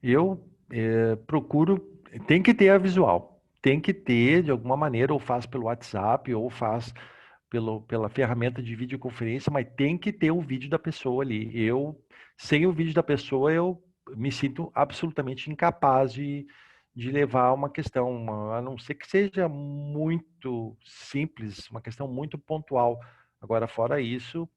Eu procuro, tem que ter a visual, tem que ter de alguma maneira, ou faz pelo WhatsApp, ou faz pela ferramenta de videoconferência, mas tem que ter o vídeo da pessoa ali. Sem o vídeo da pessoa, eu me sinto absolutamente incapaz de levar uma questão, a não ser que seja muito simples, uma questão muito pontual. Agora, fora isso,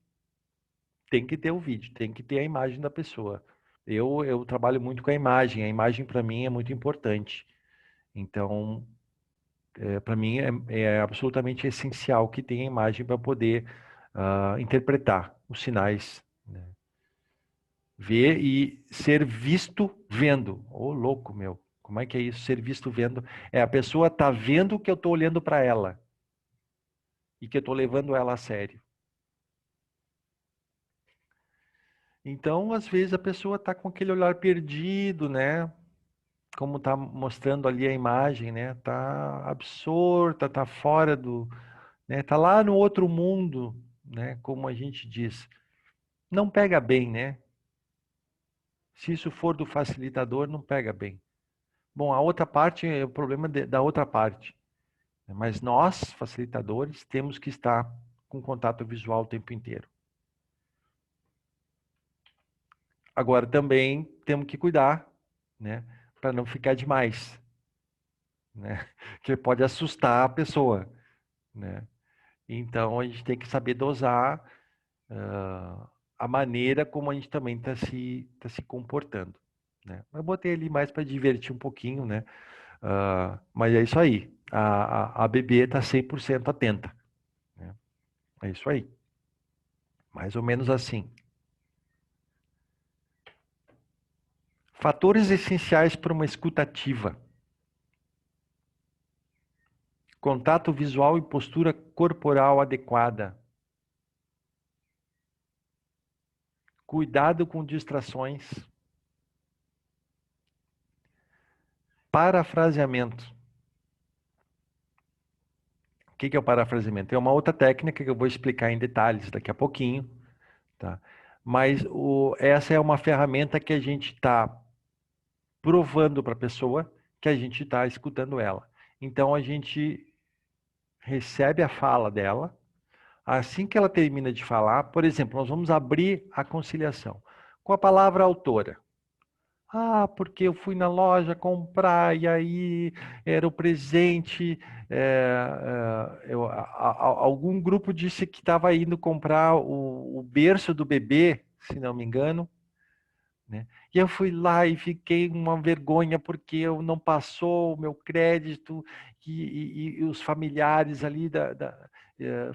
tem que ter o vídeo, tem que ter a imagem da pessoa. Eu trabalho muito com a imagem para mim é muito importante. Então, para mim é absolutamente essencial que tenha imagem para poder interpretar os sinais, né? Ver e ser visto vendo. Ô, louco, meu. Como é que é isso? Ser visto vendo. A pessoa tá vendo que eu tô olhando para ela e que eu tô levando ela a sério. Então, às vezes a pessoa tá com aquele olhar perdido, né? Como tá mostrando ali a imagem, né? Tá absorta, tá fora né? Tá lá no outro mundo, né? Como a gente diz. Não pega bem, né? Se isso for do facilitador, não pega bem. Bom, a outra parte é o problema da outra parte. Mas nós, facilitadores, temos que estar com contato visual o tempo inteiro. Agora, também temos que cuidar, né? Para não ficar demais, né? Que pode assustar a pessoa, né? Então, a gente tem que saber dosar a maneira como a gente também tá se comportando, né? Eu botei ali mais para divertir um pouquinho, né? Mas é isso aí. A bebê está 100% atenta, né? É isso aí. Mais ou menos assim. Fatores essenciais para uma escuta ativa. Contato visual e postura corporal adequada. Cuidado com distrações. Parafraseamento. O que é o parafraseamento? É uma outra técnica que eu vou explicar em detalhes daqui a pouquinho, tá? Mas essa é uma ferramenta que a gente está provando para a pessoa que a gente está escutando ela. Então a gente recebe a fala dela. Assim que ela termina de falar, por exemplo, nós vamos abrir a conciliação com a palavra autora. Porque eu fui na loja comprar e aí era o presente. Algum grupo disse que estava indo comprar o berço do bebê, se não me engano, né? E eu fui lá e fiquei uma vergonha porque eu não passou o meu crédito e os familiares ali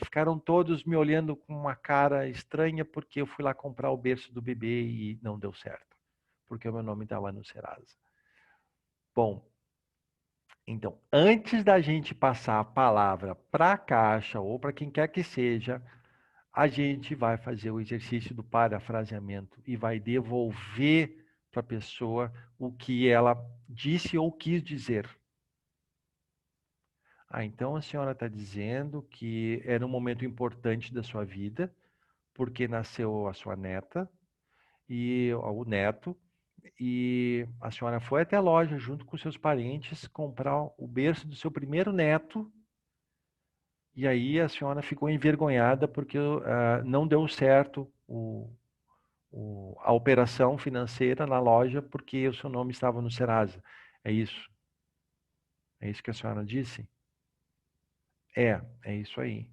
ficaram todos me olhando com uma cara estranha porque eu fui lá comprar o berço do bebê e não deu certo, porque o meu nome estava no Serasa. Bom, então, antes da gente passar a palavra para a caixa ou para quem quer que seja, a gente vai fazer o exercício do parafraseamento e vai devolver para a pessoa o que ela disse ou quis dizer. Então a senhora está dizendo que era um momento importante da sua vida, porque nasceu a sua neta e o neto, e a senhora foi até a loja junto com seus parentes comprar o berço do seu primeiro neto. E aí a senhora ficou envergonhada porque não deu certo a operação financeira na loja porque o seu nome estava no Serasa. É isso? É isso que a senhora disse? É isso aí.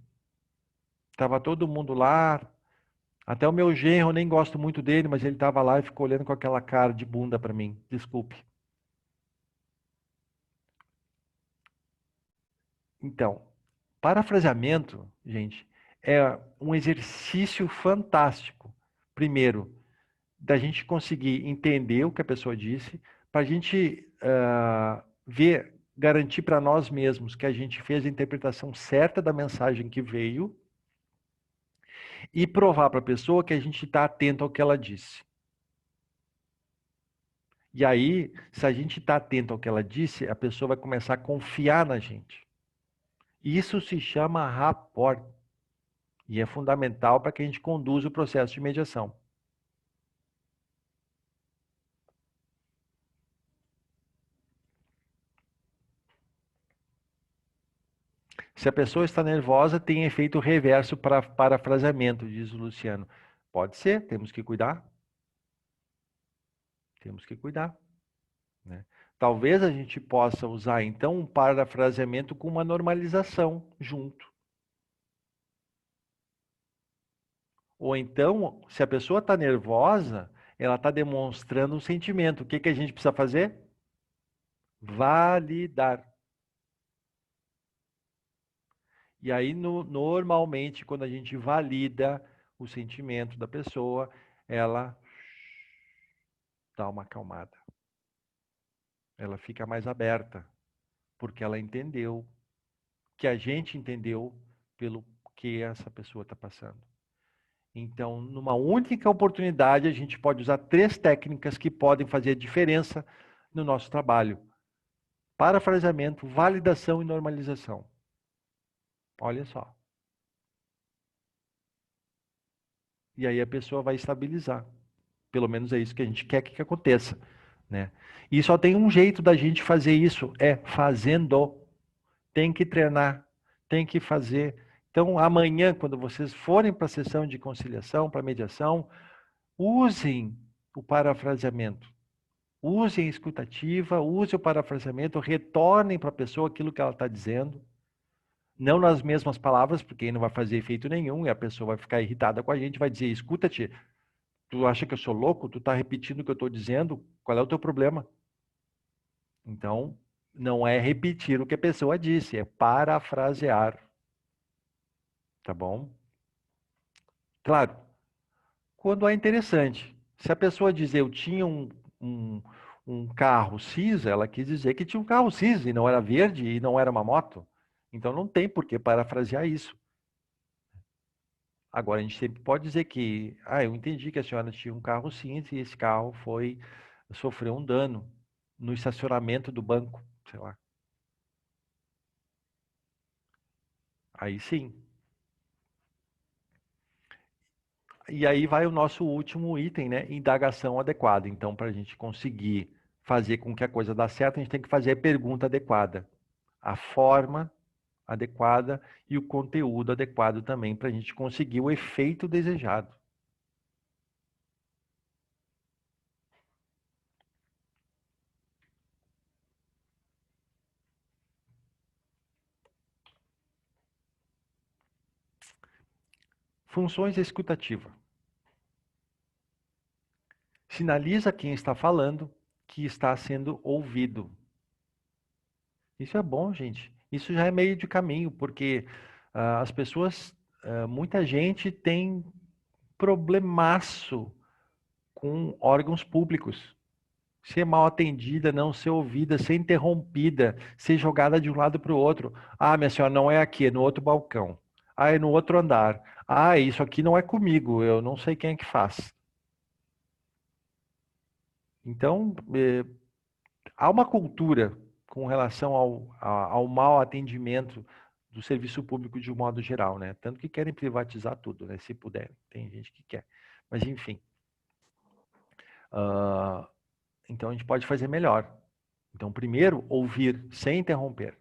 Tava todo mundo lá, até o meu genro, eu nem gosto muito dele, mas ele tava lá e ficou olhando com aquela cara de bunda para mim. Desculpe. Então, parafraseamento, gente, é um exercício fantástico. Primeiro, da gente conseguir entender o que a pessoa disse, para a gente ver, garantir para nós mesmos que a gente fez a interpretação certa da mensagem que veio e provar para a pessoa que a gente está atento ao que ela disse. E aí, se a gente está atento ao que ela disse, a pessoa vai começar a confiar na gente. Isso se chama rapport. E é fundamental para que a gente conduza o processo de mediação. Se a pessoa está nervosa, tem efeito reverso para parafraseamento, diz o Luciano. Pode ser, temos que cuidar. Temos que cuidar. Né? Talvez a gente possa usar, então, um parafraseamento com uma normalização junto. Ou então, se a pessoa está nervosa, ela está demonstrando um sentimento. O que, que a gente precisa fazer? Validar. E aí, normalmente, quando a gente valida o sentimento da pessoa, ela dá uma acalmada. Ela fica mais aberta, porque ela entendeu que a gente entendeu pelo que essa pessoa está passando. Então, numa única oportunidade, a gente pode usar 3 técnicas que podem fazer a diferença no nosso trabalho. Parafraseamento, validação e normalização. Olha só. E aí a pessoa vai estabilizar. Pelo menos é isso que a gente quer que aconteça. Né? E só tem um jeito da gente fazer isso, é fazendo. Tem que treinar, tem que fazer. Então, amanhã, quando vocês forem para a sessão de conciliação, para mediação, usem o parafraseamento. Usem a escutativa, usem o parafraseamento, retornem para a pessoa aquilo que ela está dizendo. Não nas mesmas palavras, porque aí não vai fazer efeito nenhum, e a pessoa vai ficar irritada com a gente, vai dizer, escuta-te, tu acha que eu sou louco? Tu está repetindo o que eu estou dizendo? Qual é o teu problema? Então, não é repetir o que a pessoa disse, é parafrasear. Tá bom? Claro, quando é interessante. Se a pessoa dizer eu tinha um carro X, ela quis dizer que tinha um carro X e não era verde e não era uma moto. Então não tem por que parafrasear isso. Agora, a gente sempre pode dizer que, eu entendi que a senhora tinha um carro cinza e esse carro sofreu um dano no estacionamento do banco, sei lá. Aí sim. E aí vai o nosso último item, né? Indagação adequada. Então, para a gente conseguir fazer com que a coisa dê certo, a gente tem que fazer a pergunta adequada, a forma adequada e o conteúdo adequado também, para a gente conseguir o efeito desejado. Funções escutativa. Sinaliza quem está falando que está sendo ouvido. Isso é bom, gente. Isso já é meio de caminho, porque as pessoas, muita gente tem problemaço com órgãos públicos. Ser mal atendida, não ser ouvida, ser interrompida, ser jogada de um lado para o outro. Ah, minha senhora, não é aqui, é no outro balcão. Ah, é no outro andar. Ah, isso aqui não é comigo, eu não sei quem é que faz. Então, há uma cultura com relação ao mau atendimento do serviço público de um modo geral, né? Tanto que querem privatizar tudo, né? Se puderem. Tem gente que quer. Mas, enfim. Então, a gente pode fazer melhor. Então, primeiro, ouvir sem interromper.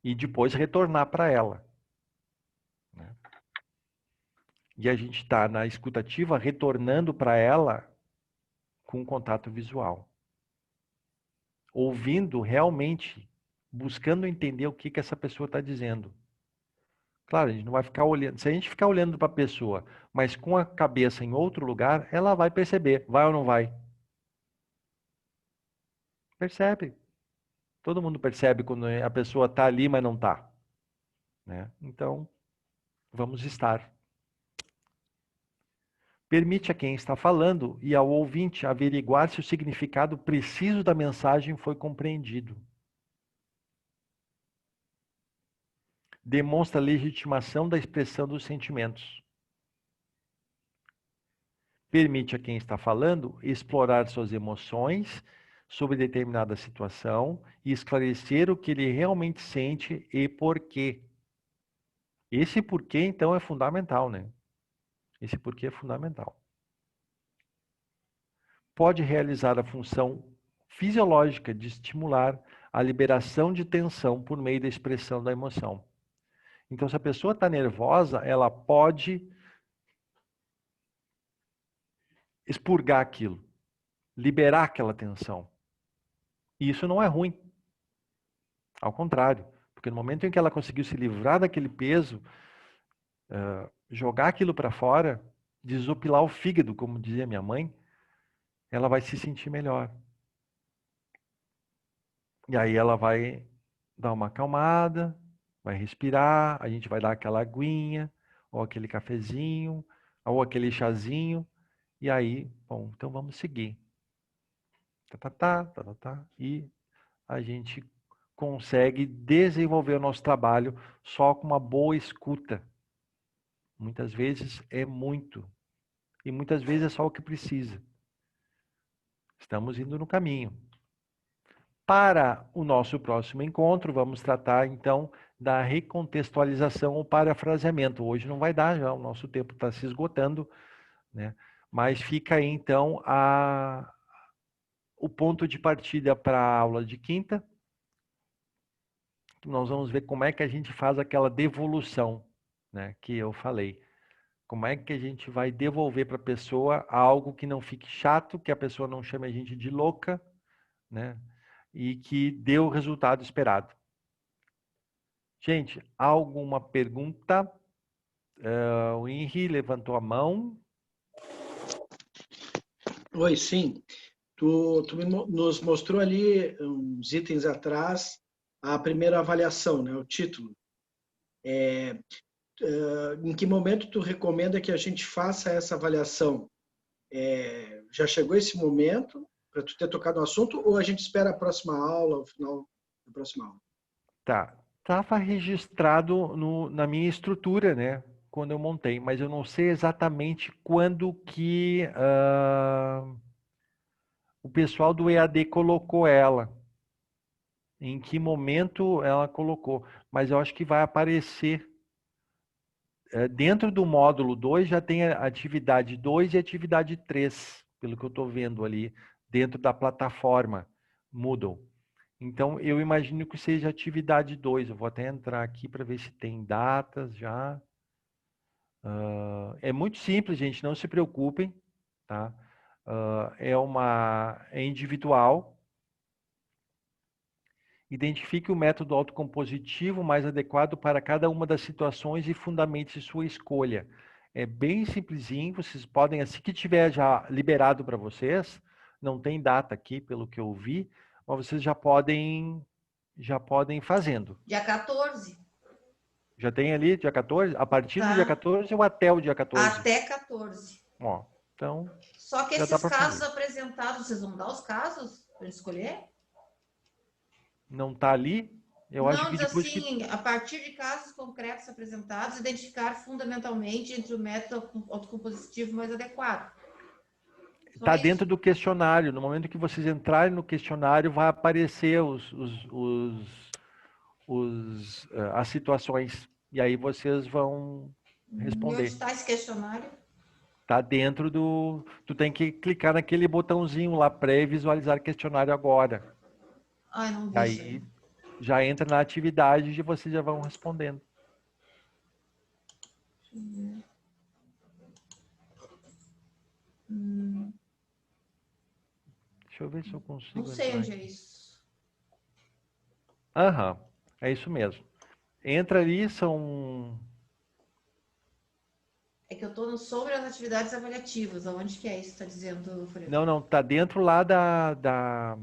E depois retornar para ela. Né? E a gente está na escutativa retornando para ela com contato visual. Ouvindo realmente buscando entender o que essa pessoa está dizendo. Claro, a gente não vai ficar olhando. Se a gente ficar olhando para a pessoa, mas com a cabeça em outro lugar, ela vai perceber. Vai ou não vai? Percebe. Todo mundo percebe quando a pessoa está ali, mas não está. Né? Então, vamos estar. Permite a quem está falando e ao ouvinte averiguar se o significado preciso da mensagem foi compreendido. Demonstra legitimação da expressão dos sentimentos. Permite a quem está falando explorar suas emoções sobre determinada situação e esclarecer o que ele realmente sente e por quê. Esse porquê, então, é fundamental, né? Esse porquê é fundamental. Pode realizar a função fisiológica de estimular a liberação de tensão por meio da expressão da emoção. Então, se a pessoa está nervosa, ela pode expurgar aquilo, liberar aquela tensão. E isso não é ruim. Ao contrário, porque no momento em que ela conseguiu se livrar daquele peso, jogar aquilo para fora, desopilar o fígado, como dizia minha mãe, ela vai se sentir melhor. E aí ela vai dar uma acalmada, vai respirar, a gente vai dar aquela aguinha, ou aquele cafezinho, ou aquele chazinho, e aí, bom, então vamos seguir. E a gente consegue desenvolver o nosso trabalho só com uma boa escuta. Muitas vezes é muito, e muitas vezes é só o que precisa. Estamos indo no caminho. Para o nosso próximo encontro, vamos tratar então da recontextualização ou parafraseamento. Hoje não vai dar, já o nosso tempo está se esgotando, né? Mas fica aí então o ponto de partida para a aula de quinta. Nós vamos ver como é que a gente faz aquela devolução, né, que eu falei. Como é que a gente vai devolver para a pessoa algo que não fique chato, que a pessoa não chame a gente de louca, né? E que dê o resultado esperado. Gente, alguma pergunta? O Henry levantou a mão. Oi, sim. Nos mostrou ali, uns itens atrás, a primeira avaliação, né, o título. Em que momento tu recomenda que a gente faça essa avaliação? Já chegou esse momento para tu ter tocado no assunto ou a gente espera a próxima aula, o final da próxima aula? Tá. Estava registrado na minha estrutura, né? Quando eu montei, mas eu não sei exatamente quando que o pessoal do EAD colocou ela. Em que momento ela colocou. Mas eu acho que vai aparecer. Dentro do módulo 2 já tem a atividade 2 e atividade 3, pelo que eu estou vendo ali, dentro da plataforma Moodle. Então, eu imagino que seja atividade 2. Eu vou até entrar aqui para ver se tem datas já. É muito simples, gente, não se preocupem. Tá? É individual. Identifique o método autocompositivo mais adequado para cada uma das situações e fundamente sua escolha. É bem simplesinho, vocês podem, assim que tiver já liberado para vocês, não tem data aqui, pelo que eu vi, mas vocês já podem ir fazendo. Dia 14. Já tem ali dia 14? A partir do dia Tá. 14 ou até o dia 14? Até 14. Ó, então, Só que já dá esses para casos fazer. apresentados, vocês vão dar os casos para escolher? Não está ali? Eu acho Não, que diz depois que... assim, a partir de casos concretos apresentados, identificar fundamentalmente entre o método autocompositivo mais adequado. Está dentro do questionário. No momento que vocês entrarem no questionário, vai aparecer as situações. E aí vocês vão E responder. onde está esse questionário? Está dentro do... Tu tem que clicar naquele botãozinho lá, pré-visualizar questionário agora. Ai, não vi isso Aí já entra na atividade e vocês já vão respondendo. Deixa eu ver se eu consigo Não sei entrar onde é aqui. isso. Aham, é isso mesmo. Entra ali, são... É que eu estou sobre as atividades avaliativas. Aonde que é isso que está dizendo, Fred? Não, tá dentro lá da...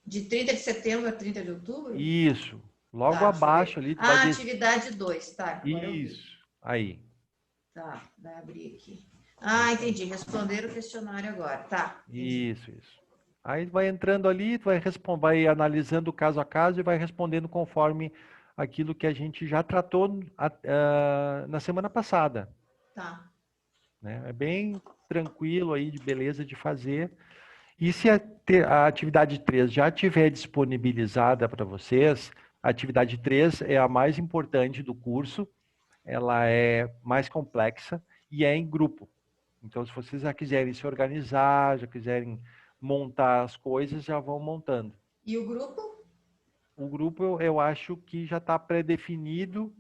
De 30 de setembro a 30 de outubro? Isso, logo Tá, deixa eu abaixo ver. ali, tu vai Ah, descer. atividade 2, tá, agora eu vi. Isso, aí. Tá, vai abrir aqui. Ah, entendi. Responder o questionário agora. Tá, entendi. Isso. Aí vai entrando ali, tu vai analisando caso a caso e vai respondendo conforme aquilo que a gente já tratou na semana passada, Tá. né? É bem tranquilo aí, de beleza de fazer. E se a atividade 3 já tiver disponibilizada para vocês, a atividade 3 é a mais importante do curso, ela é mais complexa e é em grupo. Então, se vocês já quiserem se organizar, já quiserem montar as coisas, já vão montando. E o grupo? O grupo eu acho que já está pré-definido,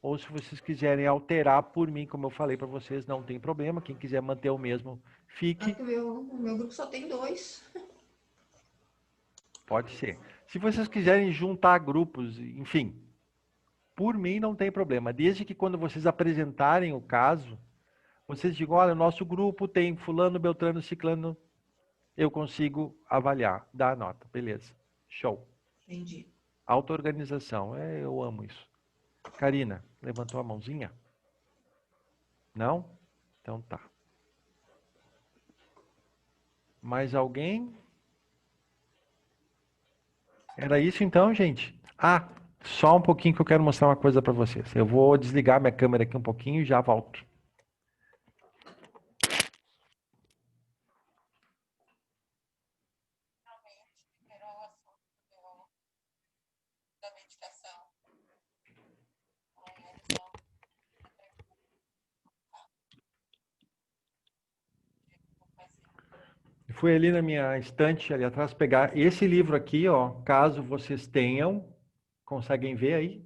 ou se vocês quiserem alterar por mim, como eu falei para vocês, não tem problema. Quem quiser manter o mesmo, fique. O meu grupo só tem 2. Pode ser. Se vocês quiserem juntar grupos, enfim, por mim não tem problema. Desde que quando vocês apresentarem o caso, vocês digam, olha, o nosso grupo tem fulano, beltrano, ciclano, eu consigo avaliar, dar a nota. Beleza. Show. Entendi. Auto-organização. Eu amo isso. Karina, levantou a mãozinha? Não? Então tá. Mais alguém? Era isso então, gente? Ah, só um pouquinho que eu quero mostrar uma coisa para vocês. Eu vou desligar minha câmera aqui um pouquinho e já volto. Fui ali na minha estante, ali atrás, pegar esse livro aqui, ó, caso vocês tenham, conseguem ver aí?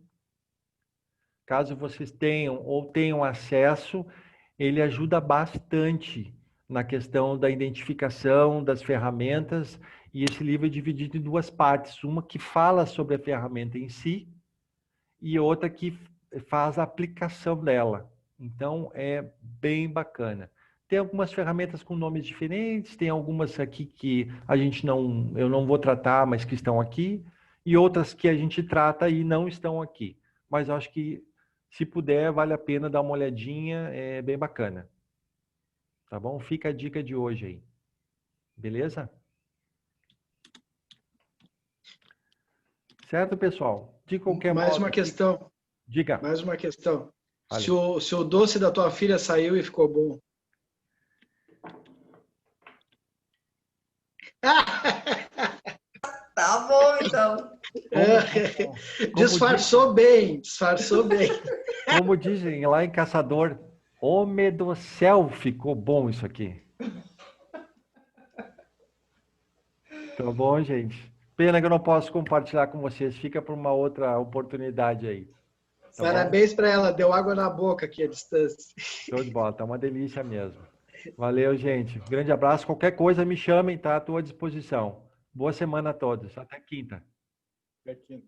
Caso vocês tenham ou tenham acesso, ele ajuda bastante na questão da identificação das ferramentas, e esse livro é dividido em duas partes, uma que fala sobre a ferramenta em si e outra que faz a aplicação dela. Então, é bem bacana. Tem algumas ferramentas com nomes diferentes, tem algumas aqui que eu não vou tratar, mas que estão aqui, e outras que a gente trata e não estão aqui. Mas eu acho que, se puder, vale a pena dar uma olhadinha, é bem bacana. Tá bom? Fica a dica de hoje aí. Beleza? Certo, pessoal? De qualquer Mais modo... uma questão. Diga. Mais uma questão. Vale. Se o doce da tua filha saiu e ficou bom. Tá bom, então. Disfarçou bem, disfarçou bem. Como dizem lá em Caçador, homem do céu, ficou bom isso aqui. Tá bom, gente? Pena que eu não posso compartilhar com vocês. Fica para uma outra oportunidade aí. Tá Parabéns para ela, deu água na boca aqui à distância. Show de bola, tá uma delícia mesmo. Valeu, gente. Grande abraço. Qualquer coisa me chamem, tá à tua disposição. Boa semana a todos. Até quinta. Até quinta.